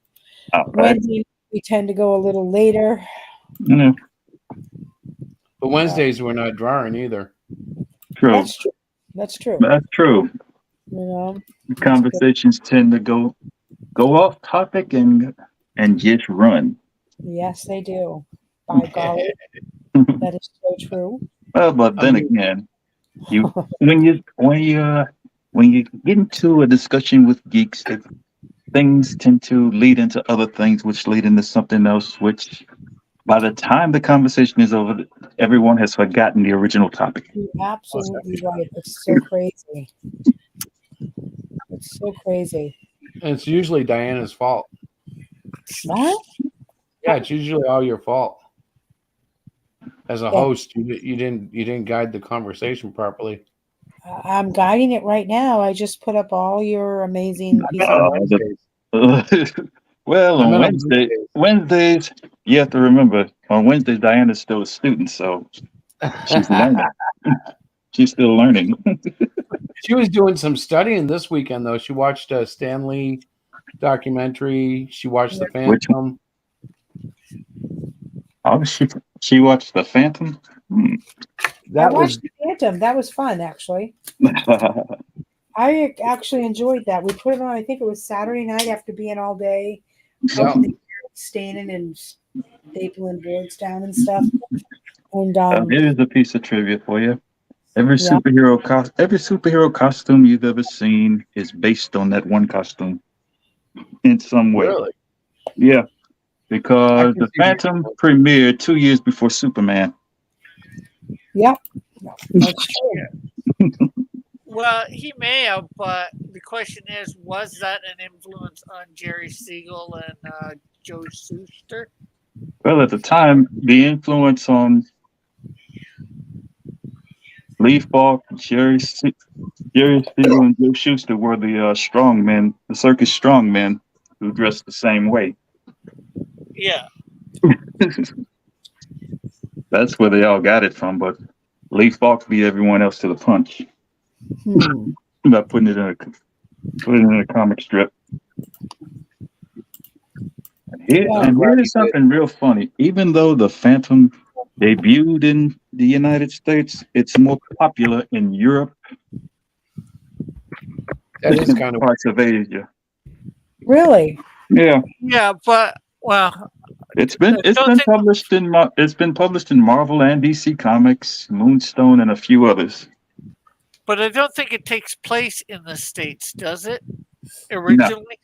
[SPEAKER 3] All right.
[SPEAKER 2] Wednesday, we tend to go a little later.
[SPEAKER 3] Yeah,
[SPEAKER 1] But Wednesdays we're not drawing either.
[SPEAKER 3] true.
[SPEAKER 2] That's true. That's true.
[SPEAKER 3] That's true.
[SPEAKER 2] You know,
[SPEAKER 3] The conversations tend to go off topic and just run.
[SPEAKER 2] yes, they do. By golly, that is so true.
[SPEAKER 3] Well, but then again, when you get into a discussion with geeks, things tend to lead into other things, which lead into something else. Which, by the time the conversation is over, everyone has forgotten the original topic.
[SPEAKER 2] You're absolutely right. It's so crazy. It's so crazy.
[SPEAKER 1] And it's usually Diana's fault.
[SPEAKER 2] What?
[SPEAKER 1] Yeah, it's usually all your fault. As a
[SPEAKER 2] Yeah.
[SPEAKER 1] host, you didn't guide the conversation properly.
[SPEAKER 2] I'm guiding it right now. I just put up all your amazing pieces of work.
[SPEAKER 3] Well,
[SPEAKER 1] I
[SPEAKER 3] on
[SPEAKER 1] meant on
[SPEAKER 3] Wednesdays, you have to remember, on Wednesdays, Diana's still a student, so she's learning. She's still learning.
[SPEAKER 1] She was doing some studying this weekend, though. She watched a Stanley documentary. She watched The
[SPEAKER 3] Which
[SPEAKER 1] Phantom.
[SPEAKER 3] Oh, she watched The Phantom?
[SPEAKER 2] I
[SPEAKER 1] That was
[SPEAKER 2] watched The Phantom. That was fun, actually. I actually enjoyed that. We put it on, I think it was Saturday night after being all day,
[SPEAKER 1] yeah.
[SPEAKER 2] staining and stapling boards down and stuff. And
[SPEAKER 3] Here's a piece of trivia for you. Every
[SPEAKER 2] Yeah.
[SPEAKER 3] superhero costume you've ever seen is based on that one costume in some way.
[SPEAKER 1] Really?
[SPEAKER 3] Yeah,
[SPEAKER 1] I
[SPEAKER 3] because
[SPEAKER 1] can
[SPEAKER 3] The
[SPEAKER 1] see that.
[SPEAKER 3] Phantom premiered 2 years before Superman.
[SPEAKER 2] yeah, that's true.
[SPEAKER 6] Well, he may have, but the question is, was that an influence on Jerry Siegel and Joe Shuster?
[SPEAKER 3] Well, at the time, the influence on Lee Falk, Jerry Siegel, and Joe Shuster were the strongmen, the circus strongmen, who dressed the same way.
[SPEAKER 6] Yeah.
[SPEAKER 3] That's where they all got it from. But Lee Falk beat everyone else to the punch by putting it in a comic strip. And here's something real funny. Even though The Phantom debuted in the United States, it's more popular in Europe
[SPEAKER 1] That is
[SPEAKER 3] and
[SPEAKER 1] kind of
[SPEAKER 3] parts of Asia.
[SPEAKER 2] Really?
[SPEAKER 3] Yeah,
[SPEAKER 6] Yeah, but, well,
[SPEAKER 3] it's been published in Marvel and DC Comics, Moonstone, and a few others.
[SPEAKER 6] but I don't think it takes place in the States, does it? Originally?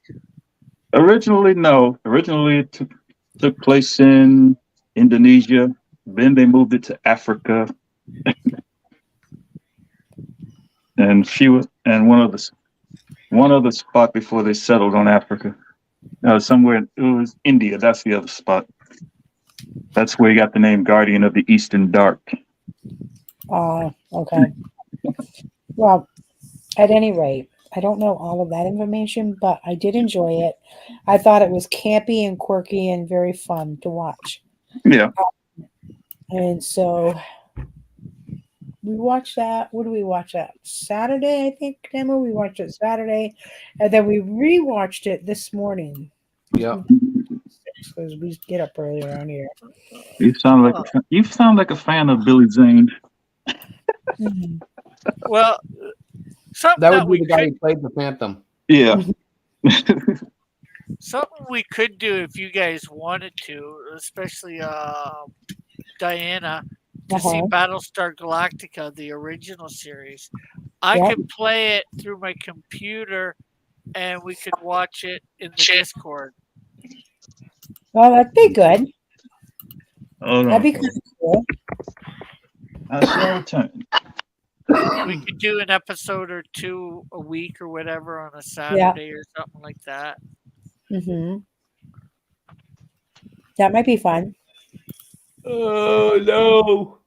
[SPEAKER 3] Originally, no. Originally, it took place in Indonesia. Then they moved it to Africa, and one other spot before they settled on Africa. Somewhere it was India. That's the other spot. That's where you got the name Guardian of the Eastern Dark.
[SPEAKER 2] Okay. Well, at any rate, I don't know all of that information, but I did enjoy it. I thought it was campy and quirky and very fun to watch.
[SPEAKER 3] Yeah.
[SPEAKER 2] And so we watched that. What did we watch that? Saturday, I think, Emma. We watched it Saturday. And then we rewatched it this morning.
[SPEAKER 1] yeah.
[SPEAKER 2] Because we get up early around here.
[SPEAKER 3] You sound like a fan of Billy Zane.
[SPEAKER 2] Mhm.
[SPEAKER 6] Well, something
[SPEAKER 1] That
[SPEAKER 6] that
[SPEAKER 1] would be
[SPEAKER 6] we
[SPEAKER 1] the guy
[SPEAKER 6] could
[SPEAKER 1] who played the Phantom.
[SPEAKER 3] Yeah.
[SPEAKER 6] something we could do if you guys wanted to, especially Diana, to see
[SPEAKER 2] Uh-huh.
[SPEAKER 6] Battlestar Galactica, the original series. I
[SPEAKER 2] Yep.
[SPEAKER 6] could play it through my computer, and we could watch it in the Discord.
[SPEAKER 2] Well, that'd be good.
[SPEAKER 3] Hold
[SPEAKER 2] That'd
[SPEAKER 3] on.
[SPEAKER 2] be kind of cool.
[SPEAKER 3] I shall return.
[SPEAKER 6] We could do an episode or two a week or whatever on a Saturday or something like that.
[SPEAKER 2] Mm-hmm. That might be fun.
[SPEAKER 1] Oh no!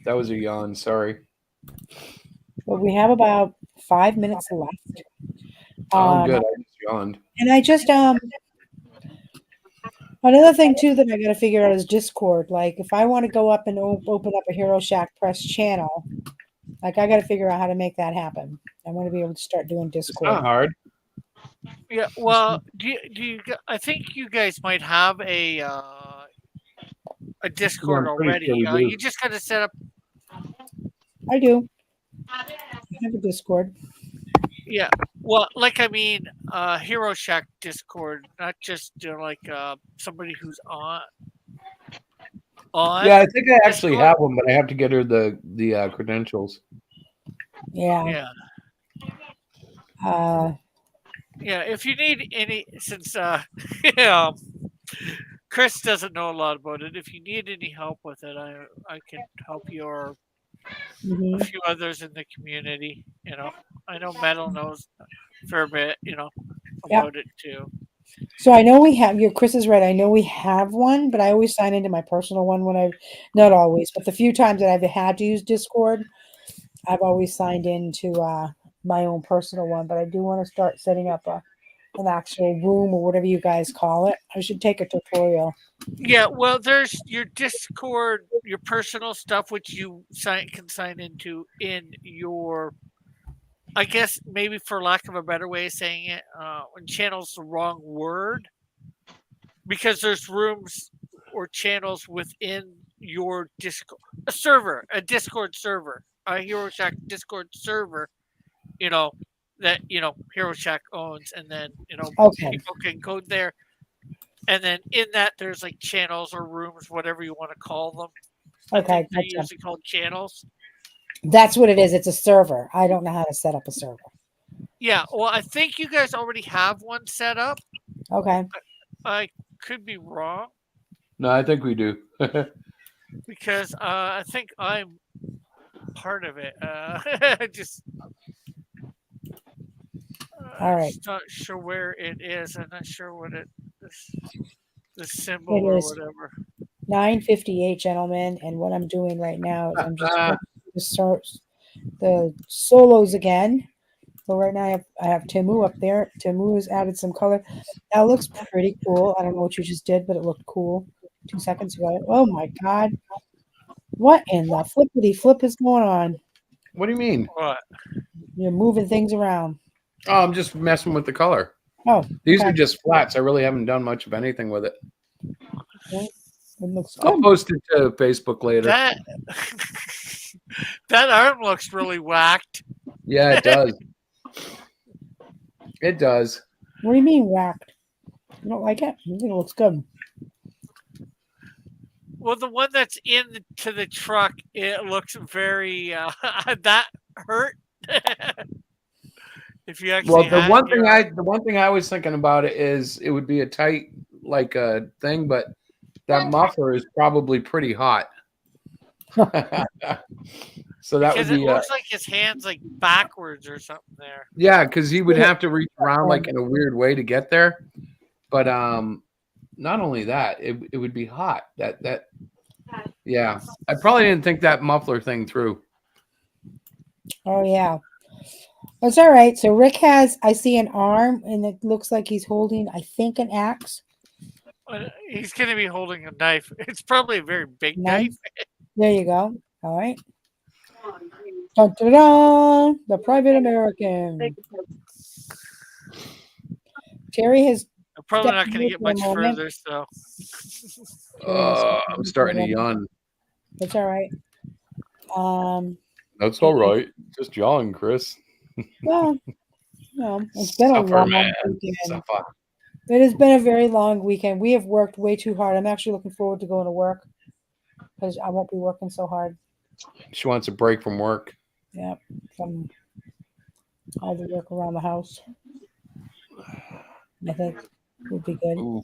[SPEAKER 1] That was a yawn. Sorry.
[SPEAKER 2] But we have about 5 minutes left.
[SPEAKER 1] I'm good. I just yawned.
[SPEAKER 2] And I just Another thing too that I got to figure out is Discord. Like, if I want to go up and open up a Hero Shack Press channel, like I got to figure out how to make that happen. I want to be able to start doing
[SPEAKER 1] It's
[SPEAKER 2] Discord.
[SPEAKER 1] not hard.
[SPEAKER 6] Yeah, well, I think you guys might have a Discord
[SPEAKER 1] I'm pretty
[SPEAKER 6] already.
[SPEAKER 1] sure we do.
[SPEAKER 6] You just got to set up.
[SPEAKER 2] I do. I have a Discord.
[SPEAKER 6] Yeah, well, like I mean, Hero Shack Discord, not just somebody who's on.
[SPEAKER 1] Yeah, I think I actually
[SPEAKER 6] Discord.
[SPEAKER 1] have one, but I have to get her the credentials.
[SPEAKER 2] Yeah.
[SPEAKER 6] Yeah, yeah. If you need any, since Chris doesn't know a lot about it, if you need any help with it, I can help you, or
[SPEAKER 2] Mhm.
[SPEAKER 6] a few others in the community. I know Metal knows a fair bit, about it too.
[SPEAKER 2] So I know we have Chris is right. I know we have one, but I always sign into my personal one when not always, but the few times that I've had to use Discord, I've always signed into my own personal one. But I do want to start setting up an actual room or whatever you guys call it. I should take a tutorial.
[SPEAKER 6] Yeah, well, there's your Discord, your personal stuff, which you can sign into in your. I guess maybe for lack of a better way of saying it, when channel's the wrong word, because there's rooms or channels within your Discord a Discord server, a Hero Shack Discord server, that Hero Shack owns, and then
[SPEAKER 2] Okay.
[SPEAKER 6] people can go there, and then in that there's like channels or rooms, whatever you want to call them.
[SPEAKER 2] Okay,
[SPEAKER 6] They're
[SPEAKER 2] gotcha.
[SPEAKER 6] usually called channels.
[SPEAKER 2] That's what it is. It's a server. I don't know how to set up a server.
[SPEAKER 6] Yeah, well, I think you guys already have one set up.
[SPEAKER 2] Okay.
[SPEAKER 6] I could be wrong,
[SPEAKER 1] No, I think we do.
[SPEAKER 6] because I think I'm part of it. Just
[SPEAKER 2] All right.
[SPEAKER 6] just not sure where it is. I'm not sure what the symbol
[SPEAKER 2] It
[SPEAKER 6] or
[SPEAKER 2] is.
[SPEAKER 6] whatever.
[SPEAKER 2] 9:58, gentlemen, and what I'm doing right now is I'm just going to start the solos again. But right now I have Timu up there. Timu has added some color. That looks pretty cool. I don't know what you just did, but it looked cool 2 seconds ago. Oh my god. What in the flippity flip is going on?
[SPEAKER 1] What do you mean?
[SPEAKER 6] What?
[SPEAKER 2] You're moving things around.
[SPEAKER 1] Oh, I'm just messing with the color.
[SPEAKER 2] Oh,
[SPEAKER 1] These
[SPEAKER 2] okay.
[SPEAKER 1] are just flats. I really haven't done much of anything with it.
[SPEAKER 2] It looks
[SPEAKER 1] I'll
[SPEAKER 2] good.
[SPEAKER 1] post it to Facebook later.
[SPEAKER 6] That that arm looks really whacked.
[SPEAKER 1] Yeah, it does. It does.
[SPEAKER 2] What do you mean whacked? You don't like it? I think it looks good.
[SPEAKER 6] Well, the one that's to the truck, it looks very that hurt. If you actually
[SPEAKER 1] Well, the
[SPEAKER 6] had
[SPEAKER 1] one thing I was thinking about it is it would be a tight thing, but that muffler is probably pretty hot. So that would
[SPEAKER 6] because it
[SPEAKER 1] be
[SPEAKER 6] looks like his hands like backwards or something there.
[SPEAKER 1] yeah, because he would have to reach around like in a weird way to get there. But not only that, it would be hot. That yeah. I probably didn't think that muffler thing through.
[SPEAKER 2] Oh yeah. It's all right. So Rick I see an arm and it looks like he's holding, I think, an axe.
[SPEAKER 6] He's going to be holding a knife. It's probably a very big knife.
[SPEAKER 2] There you go. All right. Dun, dun, dun, the Private American. Terry has.
[SPEAKER 6] I'm probably not
[SPEAKER 2] stepped
[SPEAKER 6] going to
[SPEAKER 2] away
[SPEAKER 6] get
[SPEAKER 2] for a
[SPEAKER 6] much
[SPEAKER 2] moment.
[SPEAKER 6] further. So
[SPEAKER 1] I'm starting to yawn.
[SPEAKER 2] That's all right.
[SPEAKER 1] That's all right. Just yawn, Chris.
[SPEAKER 2] Well, it's been a
[SPEAKER 1] Suffer,
[SPEAKER 2] long
[SPEAKER 1] man.
[SPEAKER 2] weekend.
[SPEAKER 1] Suffer.
[SPEAKER 2] It has been a very long weekend. We have worked way too hard. I'm actually looking forward to going to work because I won't be working so hard.
[SPEAKER 1] She wants a break from work.
[SPEAKER 2] Yeah, from all the work around the house. I think would be good.
[SPEAKER 1] Ooh.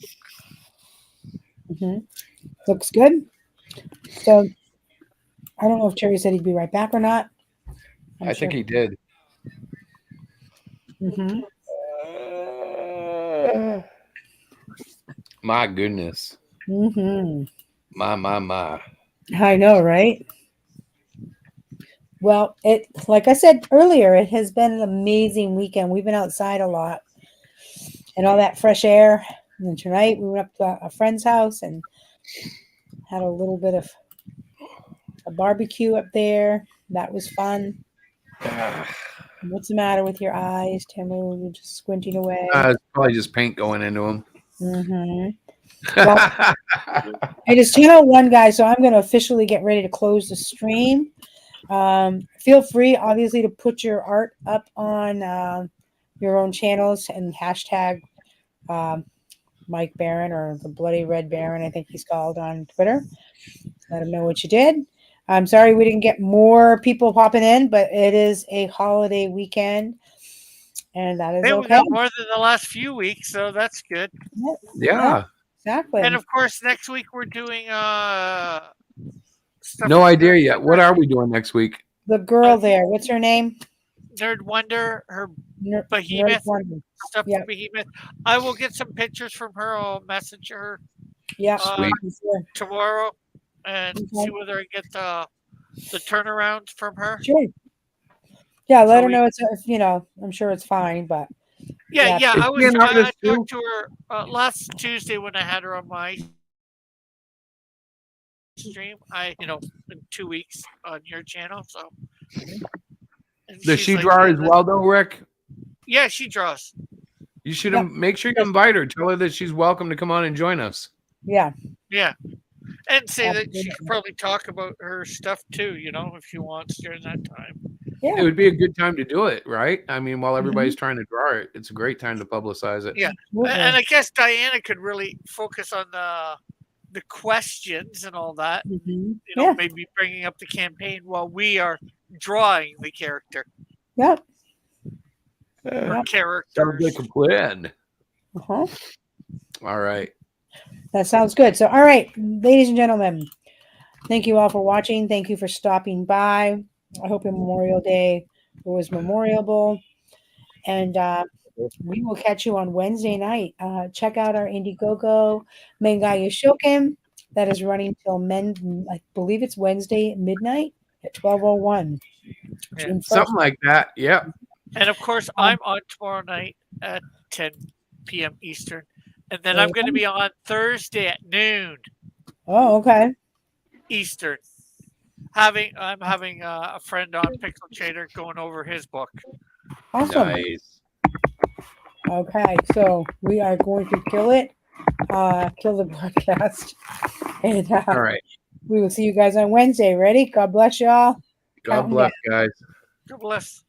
[SPEAKER 2] Looks good. So I don't know if Terry said he'd be right back or not.
[SPEAKER 1] I think he did. My goodness. My.
[SPEAKER 2] I know, right? Well, like I said earlier, it has been an amazing weekend. We've been outside a lot, and all that fresh air And then tonight we went up to a friend's house and had a little bit of a barbecue up there. That was fun. What's the matter with your eyes, Timu? You're just squinting away.
[SPEAKER 1] It's probably just paint going into them.
[SPEAKER 2] Mm-hmm. Well, it is 10:01, guys, so I'm going to officially get ready to close the stream. Feel free, obviously, to put your art up on your own channels and hashtag Mike Barron or the Bloody Red Baron, I think he's called on Twitter. Let him know what you did. I'm sorry we didn't get more people popping in, but it is a holiday weekend, and that is
[SPEAKER 6] Hey, we
[SPEAKER 2] okay.
[SPEAKER 6] got more than the last few weeks, so that's good.
[SPEAKER 1] Yeah.
[SPEAKER 2] Exactly.
[SPEAKER 6] And of course, next week we're doing stuff
[SPEAKER 1] No
[SPEAKER 6] with
[SPEAKER 1] idea yet. What are we doing next week?
[SPEAKER 2] The girl there, what's her name?
[SPEAKER 6] Nerd Wonder, her
[SPEAKER 2] Nerd
[SPEAKER 6] Behemoth
[SPEAKER 2] Wonder.
[SPEAKER 6] stuff
[SPEAKER 2] Yeah.
[SPEAKER 6] for Behemoth. I will get some pictures from her. I'll message her
[SPEAKER 2] Yeah,
[SPEAKER 1] Sweet.
[SPEAKER 2] sure.
[SPEAKER 6] tomorrow and see whether I get the turnaround from her.
[SPEAKER 2] Sure. Yeah, let
[SPEAKER 6] So
[SPEAKER 2] her
[SPEAKER 6] we-
[SPEAKER 2] know it's I'm sure it's fine, but
[SPEAKER 6] Yeah,
[SPEAKER 2] Yeah.
[SPEAKER 6] I
[SPEAKER 1] Is she an
[SPEAKER 6] I
[SPEAKER 1] artist too?
[SPEAKER 6] talked to her last Tuesday when I had her on my stream. In 2 weeks on your channel. So and
[SPEAKER 1] Does
[SPEAKER 6] she's
[SPEAKER 1] she
[SPEAKER 6] like,
[SPEAKER 1] draw
[SPEAKER 6] "Yeah,
[SPEAKER 1] as well, though, Rick?
[SPEAKER 6] Yeah, she draws.
[SPEAKER 1] You should
[SPEAKER 2] Yeah.
[SPEAKER 1] make sure you invite her. Tell her that she's welcome to come on and join us.
[SPEAKER 2] yeah.
[SPEAKER 6] Yeah. And say that she
[SPEAKER 2] Absolutely.
[SPEAKER 6] could probably talk about her stuff too, if she wants during that time.
[SPEAKER 1] It would be a good time to do it, right? I mean, while everybody's trying to draw it, it's a great time to publicize it.
[SPEAKER 6] Yeah. And I guess Diana could really focus on the questions and all that.
[SPEAKER 2] Mhm. Yeah.
[SPEAKER 6] Maybe bringing up the campaign while we are drawing the character.
[SPEAKER 2] Yep.
[SPEAKER 6] Or
[SPEAKER 1] Sounds
[SPEAKER 6] characters.
[SPEAKER 1] like a plan.
[SPEAKER 2] Uh-huh.
[SPEAKER 1] All right.
[SPEAKER 2] That sounds good. So, all right, ladies and gentlemen, thank you all for watching. Thank you for stopping by. I hope your Memorial Day was memorable. And we will catch you on Wednesday night. Check out our Indiegogo Mengai Yoshokin. That is running till I believe it's Wednesday at midnight at 12:01.
[SPEAKER 6] Yeah.
[SPEAKER 2] June 1st.
[SPEAKER 1] Something like that. Yep.
[SPEAKER 6] And of course, I'm on tomorrow night at 10 p.m. Eastern. And then I'm going to be on Thursday at noon
[SPEAKER 2] Oh, okay.
[SPEAKER 6] Eastern. I'm having a friend on Pixel Trader going over his book.
[SPEAKER 2] Awesome.
[SPEAKER 1] Nice.
[SPEAKER 2] Okay, so we are going to kill it, kill the broadcast, and
[SPEAKER 1] All right.
[SPEAKER 2] we will see you guys on Wednesday. Ready? God bless y'all.
[SPEAKER 1] God bless, guys.
[SPEAKER 6] God bless.